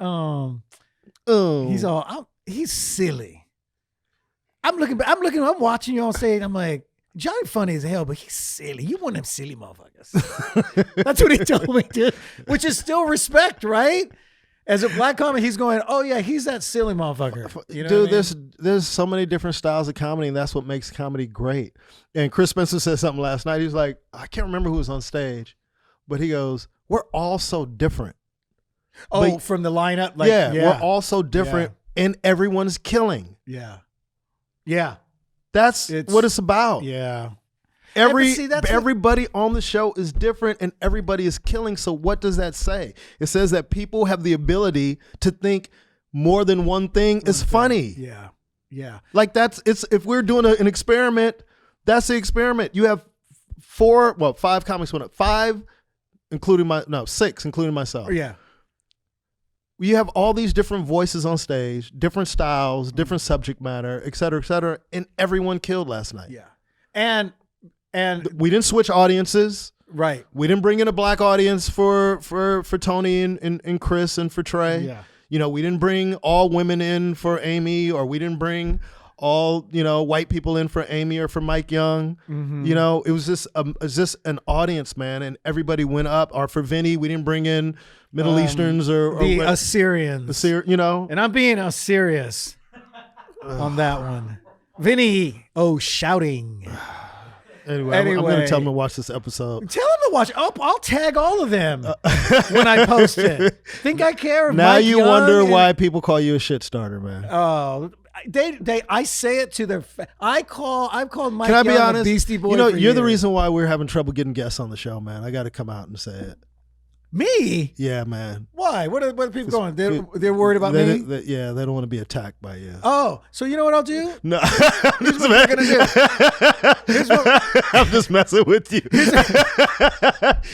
He's silly. I'm watching you on stage. I'm like, Johnny funny as hell, but he's silly. You one of them silly motherfuckers. That's what he told me, dude. Which is still respect, right? As a black comic, he's going, oh yeah, he's that silly motherfucker. You know dude, what I mean? there's so many different styles of comedy, and that's what makes comedy great. And Chris Spencer said something last night. He was like, I can't remember who was on stage, but he goes, we're all so different. Oh, but, from the lineup? Like, we're all so different, and everyone's killing. Yeah. That's what it's about. Yeah. Everybody on the show is different, and everybody is killing. So what does that say? It says that people have the ability to think more than one thing is funny. Yeah. Like if we're doing an experiment, that's the experiment. You have 5 comics went up. 6, including myself. Yeah. You have all these different voices on stage, different styles, different subject matter, et cetera, and everyone killed last night. Yeah. And we didn't switch audiences. Right. We didn't bring in a black audience for Tony and Chris and for Trey. Yeah. You know, we didn't bring all women in for Amy, or we didn't bring all, you know, white people in for Amy or for Mike Young. Mm-hmm. You know, it was just an audience, man, and everybody went up. Or for Vinny, we didn't bring in Middle Easterns or the Assyrians. You know, and I'm being serious on that one. Vinny, shouting. Anyway, I'm going to tell them to watch this episode. Tell them to watch. I'll tag all of them when I post it. Think I care? Now Mike you Young wonder why people call you a shit starter, man. Oh, I say it to their. I've called Mike Can I be Young honest? a Beastie Boy. You know, for you're the years. reason why we're having trouble getting guests on the show, man. I got to come out and say it. Me? Yeah, man. Why? What are people going? They're worried about me. They don't want to be attacked by you. Oh, so you know what I'll do? No, Here's what we're gonna do. Here's what, I'm just messing with you.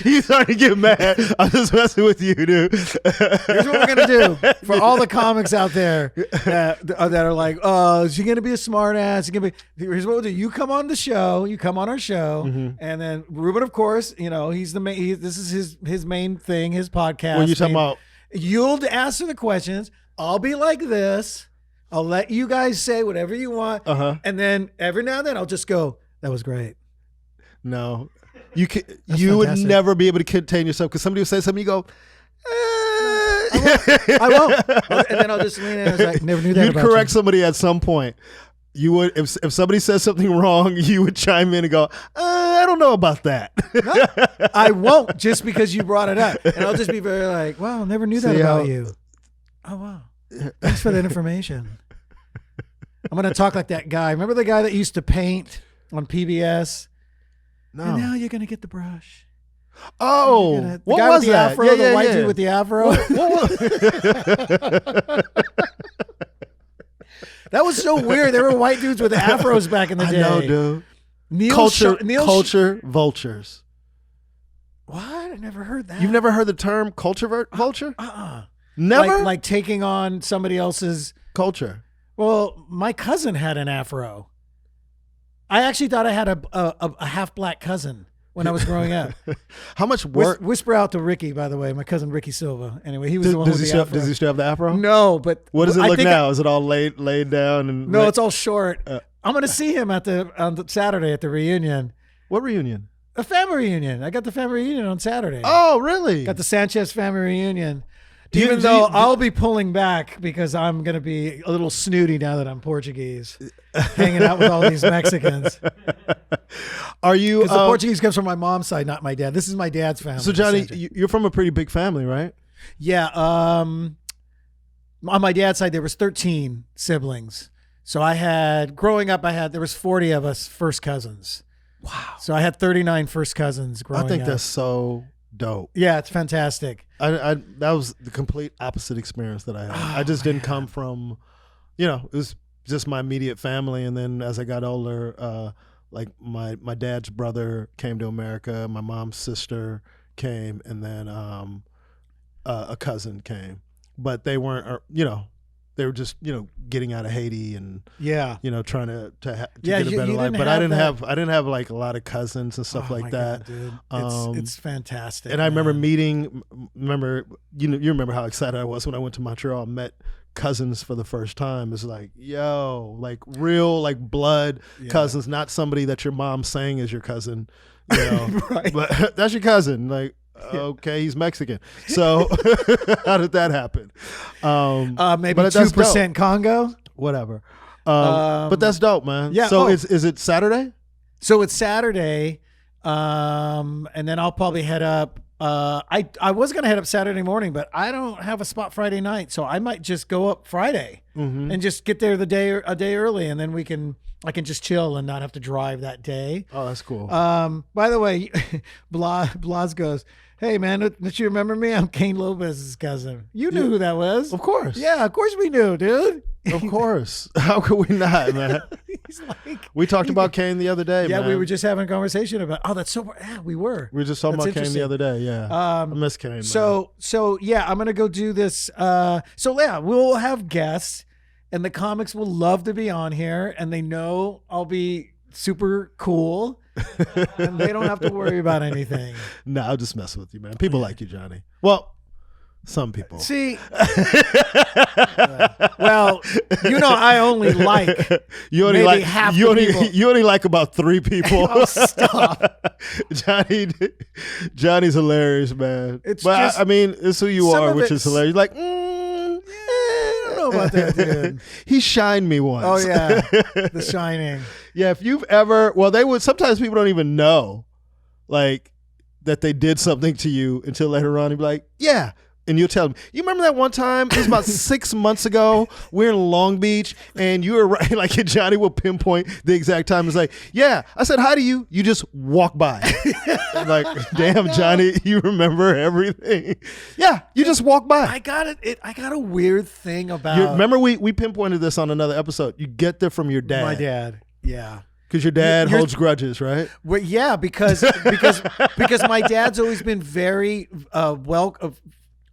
You starting to get mad. I'm just messing with you, dude. Here's what we're gonna do for all the comics out there that are like, "Oh, is she gonna be a smart ass?" Here's what we'll do: you come on the show, you come on our show, and then Ruben, of course, you know he's the main. This is his main thing, his podcast. What are you talking about? You'll answer the questions. I'll be like this. I'll let you guys say whatever you want, and then every now and then I'll just go, "That was great." No, you can. You would never be able to contain yourself because somebody would say something. You go. I won't. And then I'll just lean in and it's like, never knew that. You'd about correct you. somebody at some point. You would, if somebody says something wrong, you would chime in and go, I don't know about that. No, I won't just because you brought it up. And I'll just be very like, wow, never knew that about you. Oh, wow. Thanks for that information. I'm going to talk like that guy. Remember the guy that used to paint on PBS? No. And now you're going to get the brush. Oh, what was the that? Afro, the white dude with the afro. That was so weird. There were white dudes with afros back in the day. I know, dude. Culture vultures. What? I never heard that. You've never heard the term culture vulture? Never? Like taking on somebody else's culture. Well, my cousin had an afro. I actually thought I had a half black cousin when I was growing up. How much work? Whisper out to Ricky, by the way, my cousin Ricky Silva. Anyway, he was the one with the afro. Does he still have the afro? No, but what does it look now? Is it all laid down? And no, it's all short. I'm going to see him on the Saturday at the reunion. What reunion? A family reunion. I got the family reunion on Saturday. Oh, really? Got the Sanchez family reunion. Even though I'll be pulling back because I'm going to be a little snooty now that I'm Portuguese, hanging out with all these Mexicans. Are you? Because the Portuguese comes from my mom's side, not my dad. This is my dad's family. So, Johnny, you're from a pretty big family, right? Yeah. On my dad's side, there was 13 siblings. So growing up, there was 40 of us first cousins. Wow. So I had 39 first cousins growing up. I think that's so dope. Yeah, it's fantastic. That was the complete opposite experience that I had. I just didn't come from, it was just my immediate family. And then as I got older, like my dad's brother came to America, my mom's sister came, and then a cousin came. But they weren't, they were just, getting out of Haiti and trying to get a better life. But I didn't have like a lot of cousins and stuff like that. God, dude. It's fantastic. And I remember you remember how excited I was when I went to Montreal, met cousins for the first time. It's like, yo, like real like blood cousins, not somebody that your mom's saying is your cousin, right. But that's your cousin. Like, okay, he's Mexican. So how did that happen? Maybe 2% Congo. Whatever. But that's dope, man. Yeah. So is it Saturday? So it's Saturday, and then I'll probably head up. I was gonna head up Saturday morning, but I don't have a spot Friday night, so I might just go up Friday and just get there a day early, and then I can just chill and not have to drive that day. Oh, that's cool. By the way, Blas goes, "Hey man, don't you remember me? I'm Kane Lopez's cousin. You knew who that was, of course. Yeah, of course we knew, dude. Of course. How could we not, man? He's like, we talked about Kane the other day. Yeah, man. we were just having a conversation about. Oh, that's so. Yeah, we were. We were just talking about Kane the other day. Yeah, I miss Kane. Man. So yeah, I'm gonna go do this. So yeah, we'll have guests, and the comics will love to be on here, and they know I'll be super cool, and they don't have to worry about anything. No, I'll just mess with you, man. People like you, Johnny. Well, some people. See, well, I only like you only maybe like half you the only people. You only like about 3 people. Oh, stop. Johnny's hilarious, man. It's but just, I mean, it's who you are, which is hilarious. Like, I don't know know about that dude. He shined me once. Oh yeah, The Shining. Yeah, if you've ever, well, they would, sometimes people don't even know, like, that they did something to you until later on. You'd be like, yeah. And you'll tell them, you remember that one time? It was about 6 months ago. We're in Long Beach, and you were right. Like, Johnny will pinpoint the exact time. It's like, yeah, I said hi to you. You just walk by. I'm like, damn, Johnny, you remember everything. Yeah, you just walk by. I got it. I got a weird thing about. Remember, we pinpointed this on another episode. You get that from your dad. My dad. Yeah. Because your dad holds grudges, right? Well, yeah, because my dad's always been very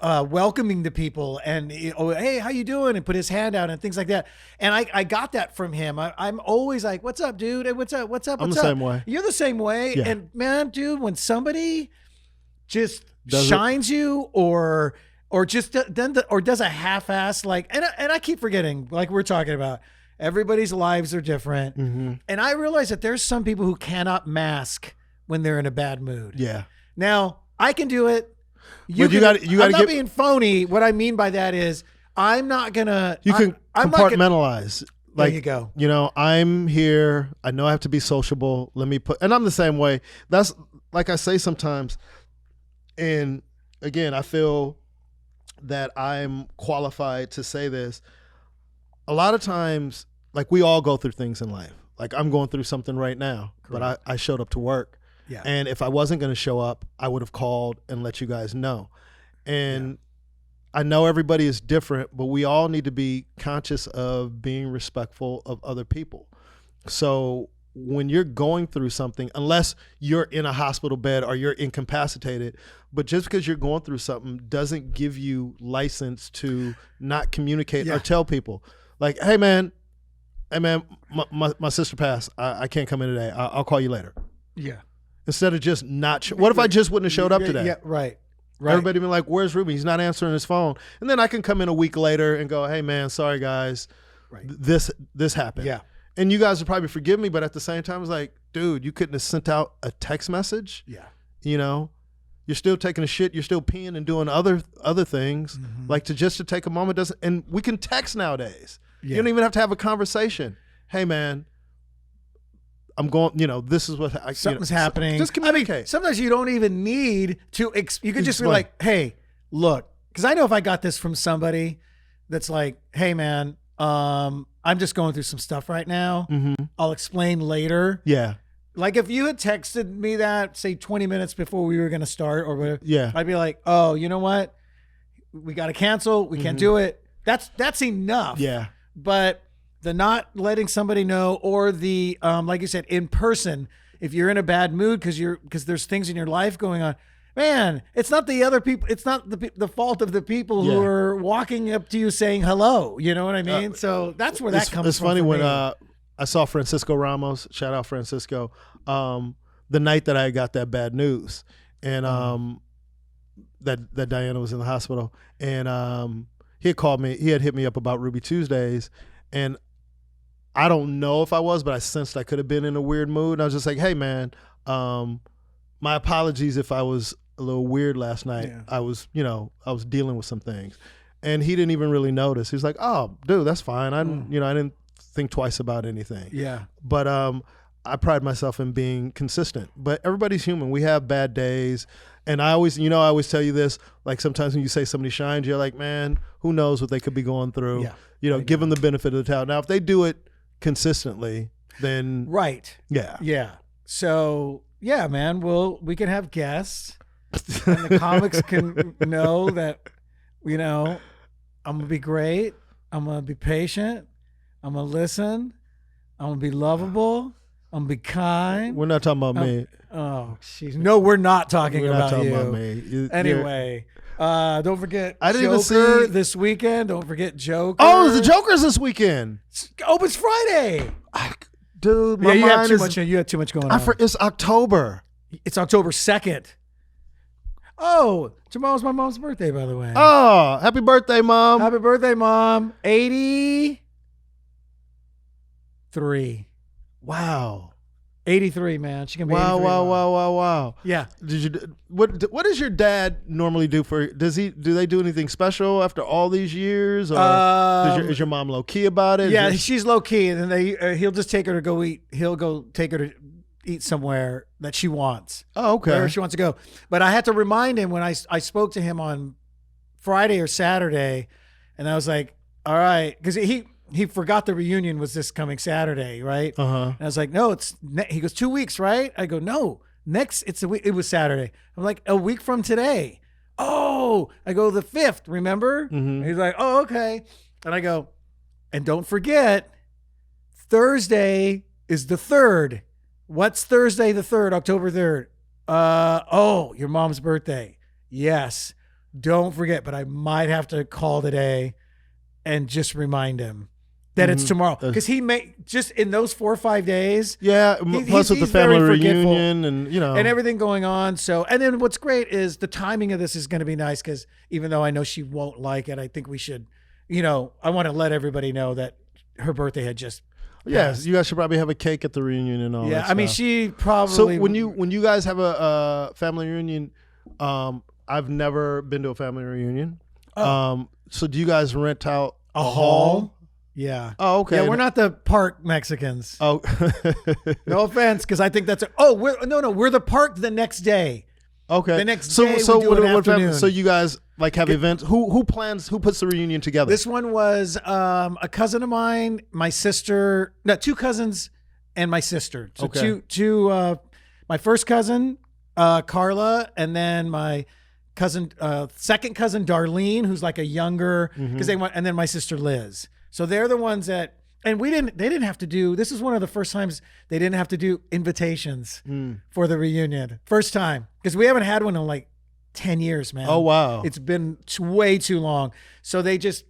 welcoming to people, and hey, how you doing, and put his hand out and things like that. And I got that from him. I'm always like, what's up, dude? Hey, what's up? I'm the same way. You're the same way. Yeah. And man, dude, when somebody just shines you or just does a half-ass, like, and I keep forgetting, like we're talking about, everybody's lives are different. Mm-hmm. And I realize that there's some people who cannot mask when they're in a bad mood. Yeah. Now, I can do it. You got I'm not being phony. What I mean by that is I'm not gonna. You can compartmentalize. Like, there you go. You know, I'm here. I know I have to be sociable. Let me put, and I'm the same way. That's like I say sometimes. And again, I feel that I'm qualified to say this. A lot of times, like, we all go through things in life. Like, I'm going through something right now, but I showed up to work. Yeah. And if I wasn't going to show up, I would have called and let you guys know. And I know everybody is different, but we all need to be conscious of being respectful of other people. So when you're going through something, unless you're in a hospital bed or you're incapacitated, but just because you're going through something doesn't give you license to not communicate or tell people. Like, hey man, my sister passed. I can't come in today. I'll call you later. Yeah. Instead of just not. What if I just wouldn't have showed up today? Yeah, right. Everybody been like, "Where's Ruben? He's not answering his phone." And then I can come in a week later and go, "Hey man, sorry guys, this happened." Yeah. And you guys would probably forgive me, but at the same time, it's like, dude, you couldn't have sent out a text message. Yeah. You know, you're still taking a shit. You're still peeing and doing other things. Mm-hmm. Like to take a moment doesn't. And we can text nowadays. Yeah. You don't even have to have a conversation. Hey man, I'm going, this is what something's happening. Just communicate. I mean, sometimes you don't even need to, you could just be like, hey, look, because I know if I got this from somebody that's like, hey man, I'm just going through some stuff right now. Mm-hmm. I'll explain later. Yeah. Like if you had texted me that, say 20 minutes before we were going to start or whatever, yeah, I'd be like, oh, you know what? We got to cancel. We can't do it. That's enough. Yeah. But the not letting somebody know, or the like you said, in person, if you're in a bad mood because there's things in your life going on, man, it's not the other people. It's not the fault of the people who are walking up to you saying hello. You know what I mean? So that's where that comes from. It's funny when I saw Francisco Ramos. Shout out Francisco. The night that I got that bad news, and that Diana was in the hospital, and he had called me. He had hit me up about Ruby Tuesdays, and I don't know if I was, but I sensed I could have been in a weird mood. And I was just like, hey, man, my apologies if I was a little weird last night. Yeah. I was dealing with some things. And he didn't even really notice. He was like, oh, dude, that's fine. I didn't think twice about anything. Yeah. But I pride myself in being consistent. But everybody's human. We have bad days. And I always tell you this, like sometimes when you say somebody shines, you're like, man, who knows what they could be going through. Yeah. Give them the benefit of the doubt. Now, if they do it consistently, then yeah. So yeah, man, we can have guests, and the comics can know that I'm gonna be great, I'm gonna be patient, I'm gonna listen, I'm gonna be lovable, I'm gonna be kind. We're not talking about me. Oh jeez, no, we're not talking about me. Anyway, don't forget Joker this weekend. Don't forget Joker. Oh, the Joker's this weekend. It's Friday. Dude, my mind you had too much going on. It's October. It's October 2nd. Oh, tomorrow's my mom's birthday, by the way. Oh, happy birthday, Mom. Happy birthday, Mom. 83. Wow. 83, man. She can be Wow, 83. wow. Yeah. Did you what does your dad normally do for do they do anything special after all these years, or is your mom low key about it? Yeah, she's low key, and then he'll just take her to go eat. He'll go take her to eat somewhere that she wants. Oh, okay. Wherever she wants to go. But I had to remind him when I spoke to him on Friday or Saturday, and I was like, all right, because he forgot the reunion was this coming Saturday, right? And I was like, no, he goes 2 weeks, right? I go, no, it's a week. It was Saturday. I'm like, a week from today. Oh, I go the 5th, remember? He's like, oh, okay. And I go, and don't forget, Thursday is the 3rd. What's Thursday the 3rd, October 3rd? Oh, your mom's birthday. Yes. Don't forget, but I might have to call today and just remind him that it's tomorrow. Because he may just in those 4 or 5 days. Yeah, plus with the family reunion and and everything going on. So, and then what's great is the timing of this is going to be nice, because even though I know she won't like it, I think we should, I want to let everybody know that her birthday had just. Yes, you guys should probably have a cake at the reunion and all that stuff. I mean, she probably. So when you guys have a family reunion, I've never been to a family reunion. So do you guys rent out a hall? Yeah. Oh, okay. Yeah, we're not the park Mexicans. Oh, no offense, because I think that's we're the park the next day. Okay. The next day we do an afternoon. So you guys like have events? Who puts the reunion together? This one was a cousin of mine, my sister, two cousins and my sister. So two my first cousin, Carla, and then my cousin, second cousin Darlene, who's like a younger, because and then my sister Liz. So they're the ones that, and they didn't have to do, this is one of the first times they didn't have to do invitations for the reunion. First time, because we haven't had one in like 10 years, man. Oh, wow. It's been way too long. So they just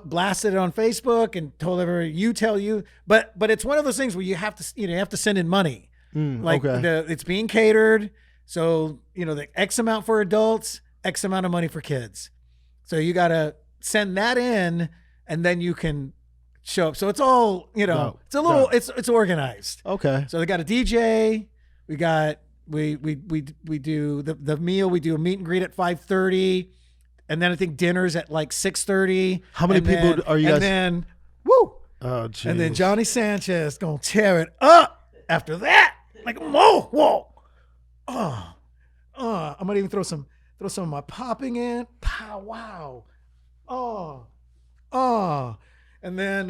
blasted it on Facebook and told everybody, but it's one of those things where you have to send in money. It's being catered. So, the X amount for adults, X amount of money for kids. So you got to send that in, and then you can show up. So it's all, it's a little, it's organized. Okay. So they got a DJ. We do the meal. We do a meet and greet at 5:30, and then I think dinner's at like 6:30. How many people are you guys? And then, woo! Oh, geez. And then Johnny Sanchez gonna tear it up after that. Like whoa. I might even throw some of my popping in. Pow, wow. And then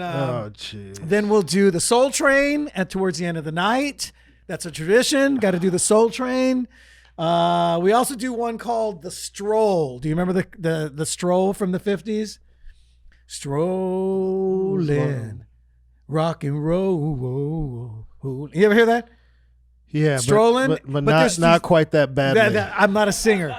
then we'll do the Soul Train towards the end of the night. That's a tradition. Got to do the Soul Train. We also do one called the Stroll. Do you remember the Stroll from the 50s? Strolling, rock and roll. You ever hear that? Yeah, strolling, but not quite that badly. I'm not a singer.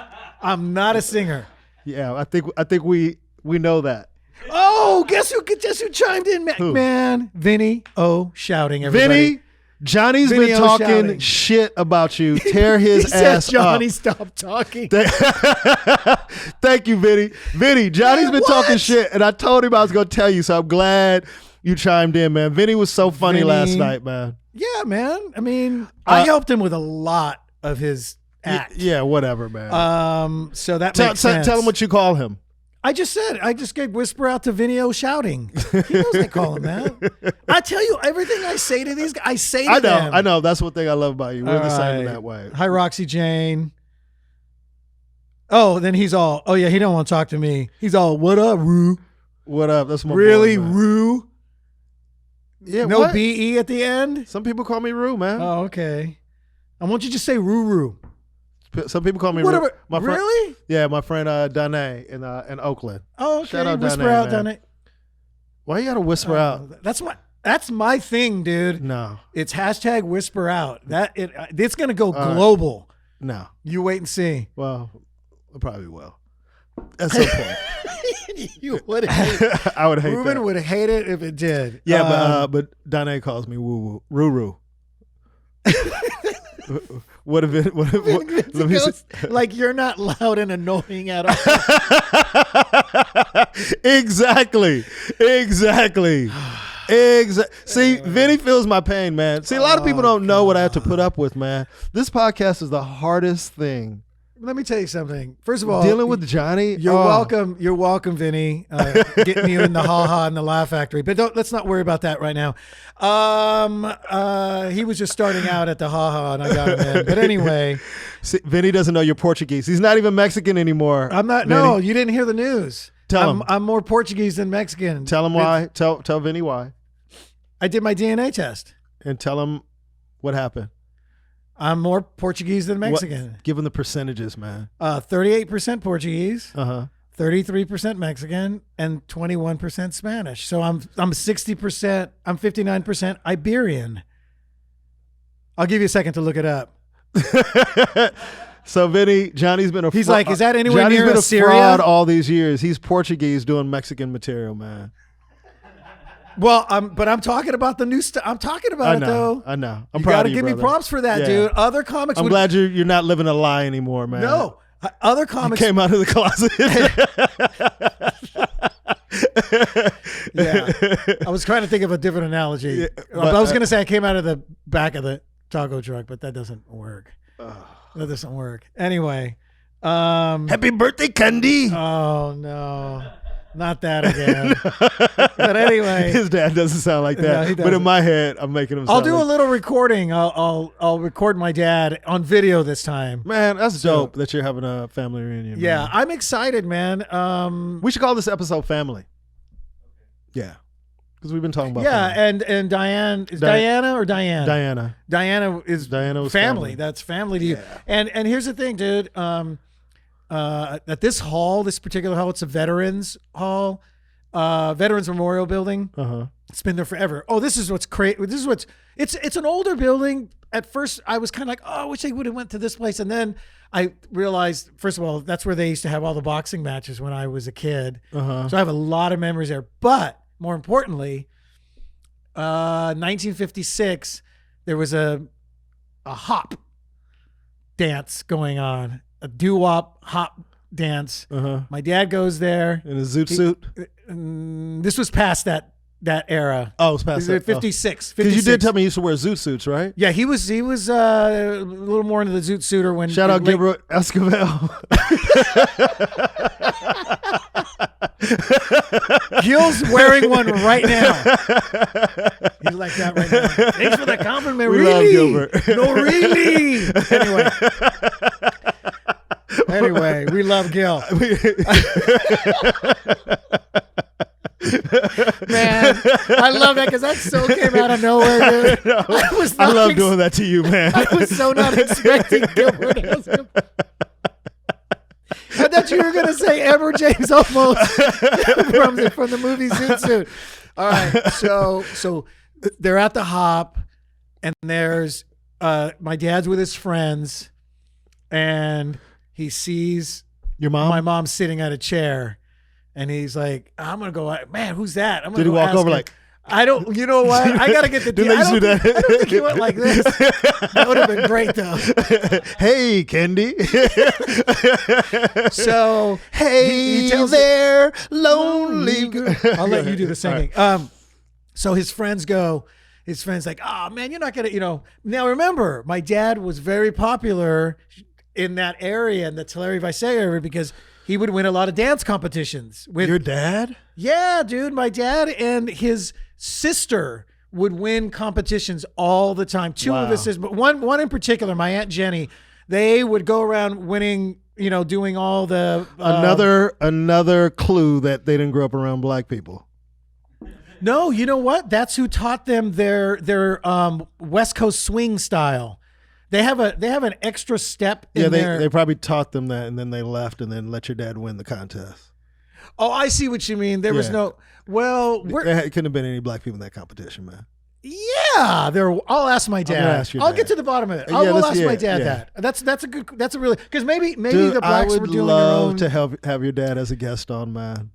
Yeah, I think we know that. Oh, guess who chimed in, man? Vinny O shouting, everybody. Johnny's been talking shouting shit about you. Tear his ass Johnny, up. stop talking. Thank you, Vinny. Johnny's been talking shit, and I told him I was going to tell you, so I'm glad you chimed in, man. Vinny was so funny last night, man. Yeah, man. I mean, I helped him with a lot of his act. Yeah, whatever, man. So that makes sense. Tell him what you call him. I just gave whisper out to Vinny shouting. He knows they call him that. I tell you, everything I say to these guys, I say to them. I know. That's one thing I love about you. We're the same in that way. Hi, Roxy Jane. Oh, then he's all, oh yeah, he don't want to talk to me. He's all, what up, Rue? What up? That's my really, boy, man. Rue? Yeah, no what? B-E at the end? Some people call me Rue, man. Oh, okay. I want you to just say Rue. Some people call me Whatever. Rue. Really? Yeah, my friend Danae in Oakland. Oh, okay. Shout out whisper Danae, out, man. Danae. Why you gotta whisper out? That's my thing, dude. No. It's hashtag whisper out. It's gonna go global. Right. No. You wait and see. Well, I probably will. At some point. You would hate I would hate Ruben that. would hate it if it did. Yeah, but Danae calls me woo woo. Ruru. What if it let me goes, like you're not loud and annoying at all. See, Vinny feels my pain, man. See, a lot of people don't know what I have to put up with, man. This podcast is the hardest thing. Let me tell you something. First of all, dealing with Johnny. You're welcome. You're welcome, Vinny. Getting you in the ha-ha and the laugh factory. But let's not worry about that right now. He was just starting out at the ha-ha and I got him in. But anyway. See, Vinny doesn't know you're Portuguese. He's not even Mexican anymore. I'm not. Vinny. No, you didn't hear the news. Tell him. I'm more Portuguese than Mexican. Tell him why. Tell Vinny why. I did my DNA test. And tell him what happened. I'm more Portuguese than Mexican. Give him the percentages, man. 38% Portuguese, 33% Mexican, and 21% Spanish. So I'm 60%. I'm 59% Iberian. I'll give you a second to look it up. So Vinny, Johnny's been a He's like, is that anywhere Johnny's near been a Syria? fraud all these years. He's Portuguese doing Mexican material, man. Well, but I'm talking about the new stuff. I'm talking about it though. I know. I'm you proud gotta of you, give brother. me props for that, dude. Other comics. I'm glad you're not living a lie anymore, man. No, other comics came out of the closet. Yeah, I was trying to think of a different analogy. Yeah, but I was going to say I came out of the back of the taco truck, but that doesn't work. That doesn't work. Anyway, happy birthday, Candy. Oh no. Not that again. But anyway, his dad doesn't sound like that. No, but in my head, I'm making him. I'll do a little recording. I'll record my dad on video this time. Man, that's dope that you're having a family reunion. Yeah, man. I'm excited, man. We should call this episode "Family." Yeah, because we've been talking about. Yeah, family. and Diane is Diana or Diane? Diana. Diana was family. That's family to you. Yeah. And here's the thing, dude. At this hall, this particular hall, it's a veterans hall, Veterans Memorial Building. It's been there forever. Oh, this is what's crazy. It's an older building. At first, I was kind of like, oh, I wish I would have went to this place. And then I realized, first of all, that's where they used to have all the boxing matches when I was a kid. So I have a lot of memories there. But more importantly, 1956, there was a hop dance going on. A doo-wop hop dance. My dad goes there in a zoot suit. This was past that era. Oh, it was past that. 56. Because you did tell me you used to wear zoot suits, right? Yeah, he was a little more into the zoot suiter when. Shout out Gilbert Esquivel. Gil's wearing one right now. He's like that right now. Thanks for the compliment. We really? love Gilbert. No, really. Anyway, we love Gil. Man, I love that because that so came out of nowhere, dude. No, I love doing that to you, man. I was so not expecting Gilbert. I thought you were going to say Edward James Olmos from the movie Zoot Suit. All right, so they're at the hop, and there's my dad's with his friends, and he sees your mom. My mom's sitting at a chair, and he's like, "I'm gonna go. Man, who's that?" I'm gonna Did he walk over him. like? I don't. You know what? I gotta get the. Did they do that? I don't think he went like this. That would have been great though. Hey, Candy. So hey, he tells there, lonely girl. I'll let you do the singing. So his friends go. His friends like, oh man, you're not gonna. Now remember, my dad was very popular in that area, in the Tulare Visay area, because he would win a lot of dance competitions. With your dad? Yeah, dude. My dad and his sister would win competitions all the time. Two of his sisters, but one in particular, my Aunt Jenny, they would go around winning, doing all the another clue that they didn't grow up around black people. No, you know what? That's who taught them their West Coast swing style. They have an extra step in there. They probably taught them that, and then they left, and then let your dad win the contest. Oh, I see what you mean. There was no. Well, there couldn't have been any black people in that competition, man. Yeah, I'll ask my dad. I'll get to the bottom of it. I'll ask my dad that. That's a really, because maybe the blacks were doing their own. I would love to have your dad as a guest on, man.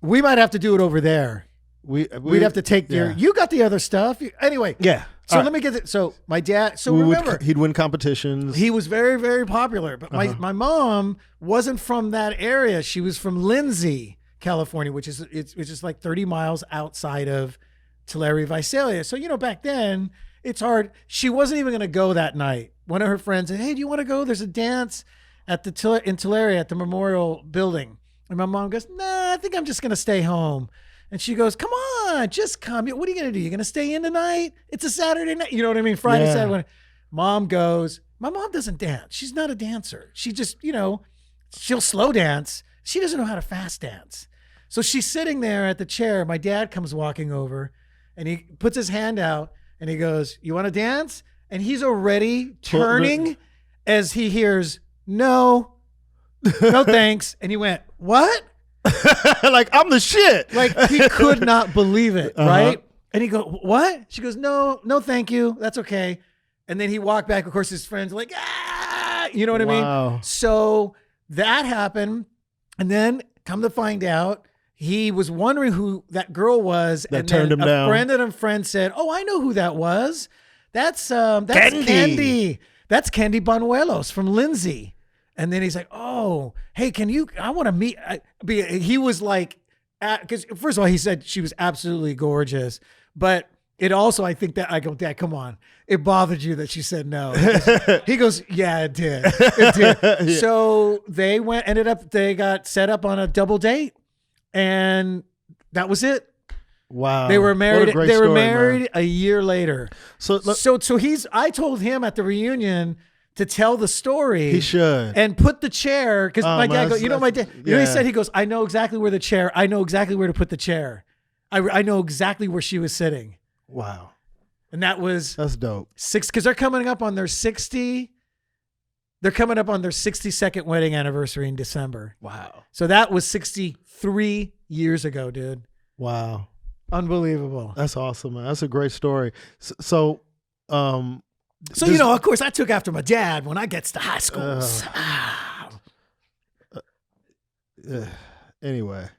We might have to do it over there. We'd have to take you got the other stuff. Anyway. Yeah. So let me get it. So my dad, remember. He'd win competitions. He was very, very popular. But my mom wasn't from that area. She was from Lindsay, California, which is like 30 miles outside of Tulare Visalia. So, back then it's hard. She wasn't even going to go that night. One of her friends said, hey, do you want to go? There's a dance at in Tulare at the Memorial Building. And my mom goes, nah, I think I'm just going to stay home. And she goes, come on, just come. What are you going to do? You're going to stay in tonight? It's a Saturday night. You know what I mean? Friday, Saturday. Mom goes, my mom doesn't dance. She's not a dancer. She just, she'll slow dance. She doesn't know how to fast dance. So she's sitting there at the chair. My dad comes walking over and he puts his hand out and he goes, you want to dance? And he's already turning as he hears, no thanks. And he went, what? Like, I'm the shit. Like, he could not believe it, right? And he goes, what? She goes, no, thank you. That's okay. And then he walked back. Of course, his friends were like, ah, you know what I mean? So that happened. And then come to find out, he was wondering who that girl was. That turned him down. A friend said, oh, I know who that was. That's Candy. That's Candy Banuelos from Lindsay. And then he's like, oh, hey, I want to meet. He was like, because first of all, he said she was absolutely gorgeous. But it also, I think that I go, Dad, come on. It bothered you that she said no. He goes, yeah, it did. It did. Yeah. So they they got set up on a double date. And that was it. Wow. They were married. They were married a year later. So I told him at the reunion to tell the story. He should. And put the chair, because my dad goes, my dad, he said, he goes, I know exactly where to put the chair. I know exactly where she was sitting. Wow. And that's dope. Because they're coming up on their 62nd wedding anniversary in December. Wow. So that was 63 years ago, dude. Wow. Unbelievable. That's awesome, man. That's a great story. So of course, I took after my dad when I gets to high school. Anyway,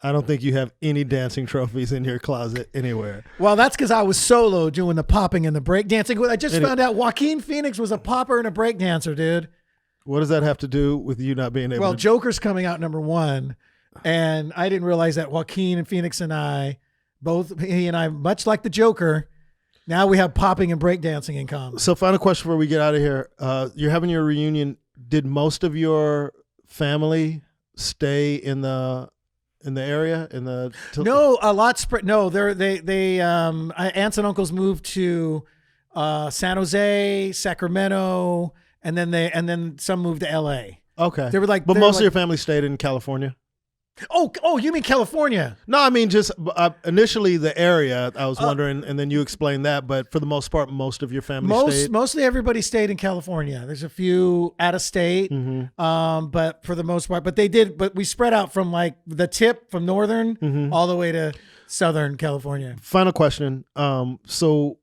I don't think you have any dancing trophies in your closet anywhere. Well, that's because I was solo doing the popping and the break dancing. I just found out Joaquin Phoenix was a popper and a break dancer, dude. What does that have to do with you not being able to? Well, Joker's coming out #1, and I didn't realize that Joaquin and Phoenix and I, he and I, much like the Joker, now we have popping and break dancing in common. So final question before we get out of here. You're having your reunion. Did most of your family stay in the area No, a lot spread. No, they aunts and uncles moved to San Jose, Sacramento, and then some moved to LA. Okay. They were like, but most of your family stayed in California. Oh, you mean California? No, I mean just initially the area. I was wondering, and then you explained that. But for the most part, most of your family stayed. Mostly everybody stayed in California. There's a few out of state, but for the most part, but we spread out from like the tip from northern all the way to southern California. Final question. So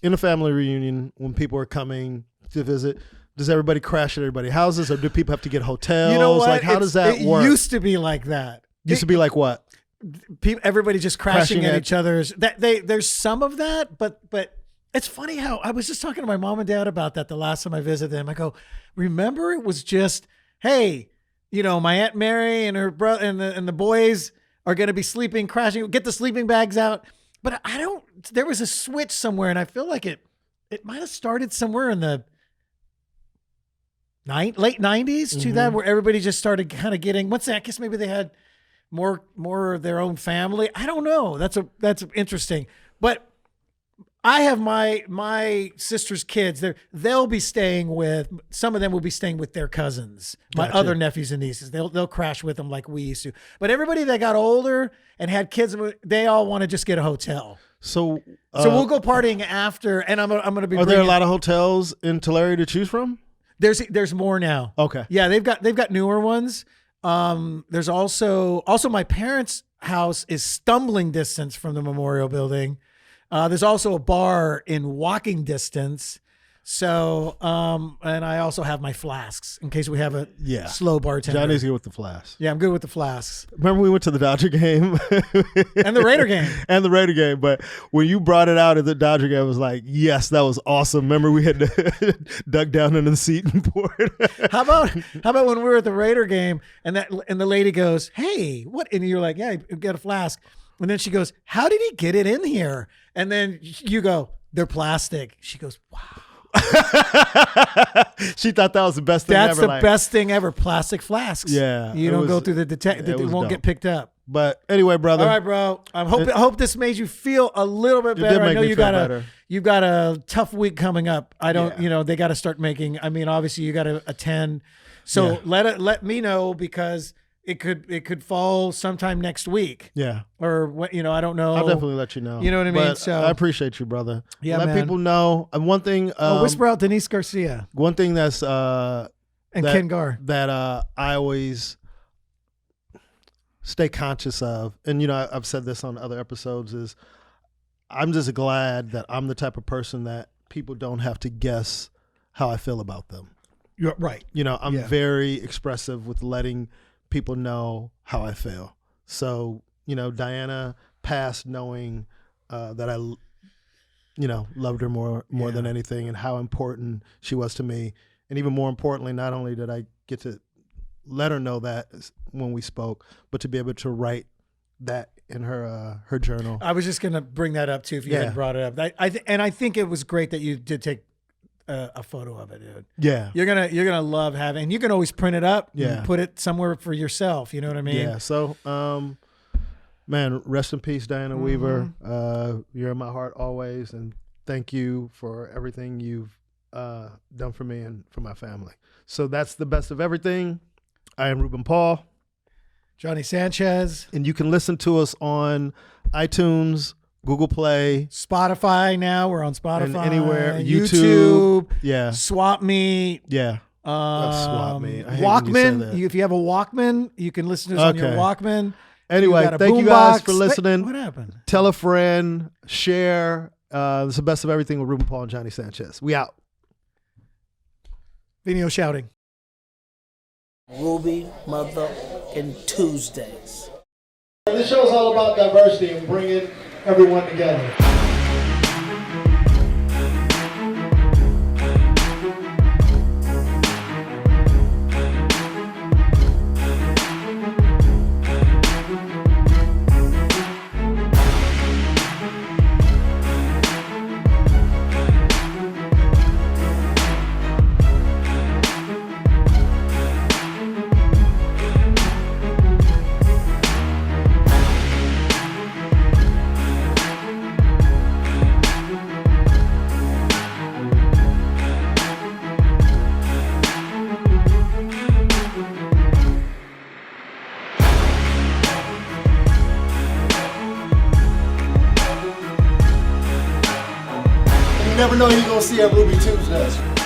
in a family reunion, when people are coming to visit, does everybody crash at everybody's houses, or do people have to get hotels? You know what? Like, how does that work? It used to be like that. Used to be like what? Everybody just crashing at each other's. There's some of that, but it's funny how I was just talking to my mom and dad about that the last time I visited them. I go, remember it was just, hey, my Aunt Mary and her brother and the boys are going to be sleeping, crashing. Get the sleeping bags out. But there was a switch somewhere, and I feel like it might have started somewhere in the late 90s to that, where everybody just started kind of getting, what's that? I guess maybe they had more of their own family. I don't know. That's interesting. But I have my sister's kids. They'll be staying with, some of them will be staying with their cousins, my other nephews and nieces. They'll crash with them like we used to. But everybody that got older and had kids, they all want to just get a hotel. So we'll go partying after, and I'm going to be. Are there a lot of hotels in Tulare to choose from? There's more now. Okay. Yeah, they've got newer ones. There's also my parents' house is stumbling distance from the Memorial Building. There's also a bar in walking distance. So, and I also have my flasks in case we have a slow bartender. Johnny's good with the flasks. Yeah, I'm good with the flasks. Remember we went to the Dodger game? And the Raider game. And the Raider game. But when you brought it out at the Dodger game, I was like, yes, that was awesome. Remember we had to dug down into the seat and poured. How about when we were at the Raider game and the lady goes, hey, what? And you're like, yeah, you got a flask. And then she goes, how did he get it in here? And then you go, they're plastic. She goes, wow. She thought that was the best thing ever. That's the best thing ever. Plastic flasks. Yeah. You don't go through the detect. It won't get picked up. But anyway, brother. All right, bro. I hope this made you feel a little bit better. I know you got a tough week coming up. I don't, they got to start making. I mean, obviously you got to attend. So let me know, because it could fall sometime next week. Yeah. Or what, I don't know. I'll definitely let you know. You know what I mean? But So I appreciate you, brother. Yeah, let people know. And one thing. Whisper out Denise Garcia. One thing that's and Ken Gar that I always stay conscious of, and I've said this on other episodes, is I'm just glad that I'm the type of person that people don't have to guess how I feel about them. You're right. I'm very expressive with letting people know how I feel. So, Diana passed knowing that I, loved her more than anything, and how important she was to me. And even more importantly, not only did I get to let her know that when we spoke, but to be able to write that in her journal. I was just going to bring that up too, if you hadn't brought it up. I think it was great that you did take a photo of it, dude. Yeah. You're gonna love having, and you can always print it up and put it somewhere for yourself. You know what I mean? Yeah. So, man, rest in peace, Diana Weaver. You're in my heart always, and thank you for everything you've done for me and for my family. So that's the best of everything. I am Ruben Paul. Johnny Sanchez. And you can listen to us on iTunes, Google Play, Spotify. Now we're on Spotify. And anywhere. YouTube. Yeah. Swap Me. Yeah. Swap Me. Walkman. If you have a Walkman, you can listen to us on your Walkman. Anyway, thank you guys for listening. Wait, what happened? Tell a friend. Share. This is the best of everything with Ruben Paul and Johnny Sanchez. We out. Video shouting. Rubee motherfucking Tuesdays. This show is all about diversity and bringing everyone together. You never know who you're going to see at Rubee Tuesdays.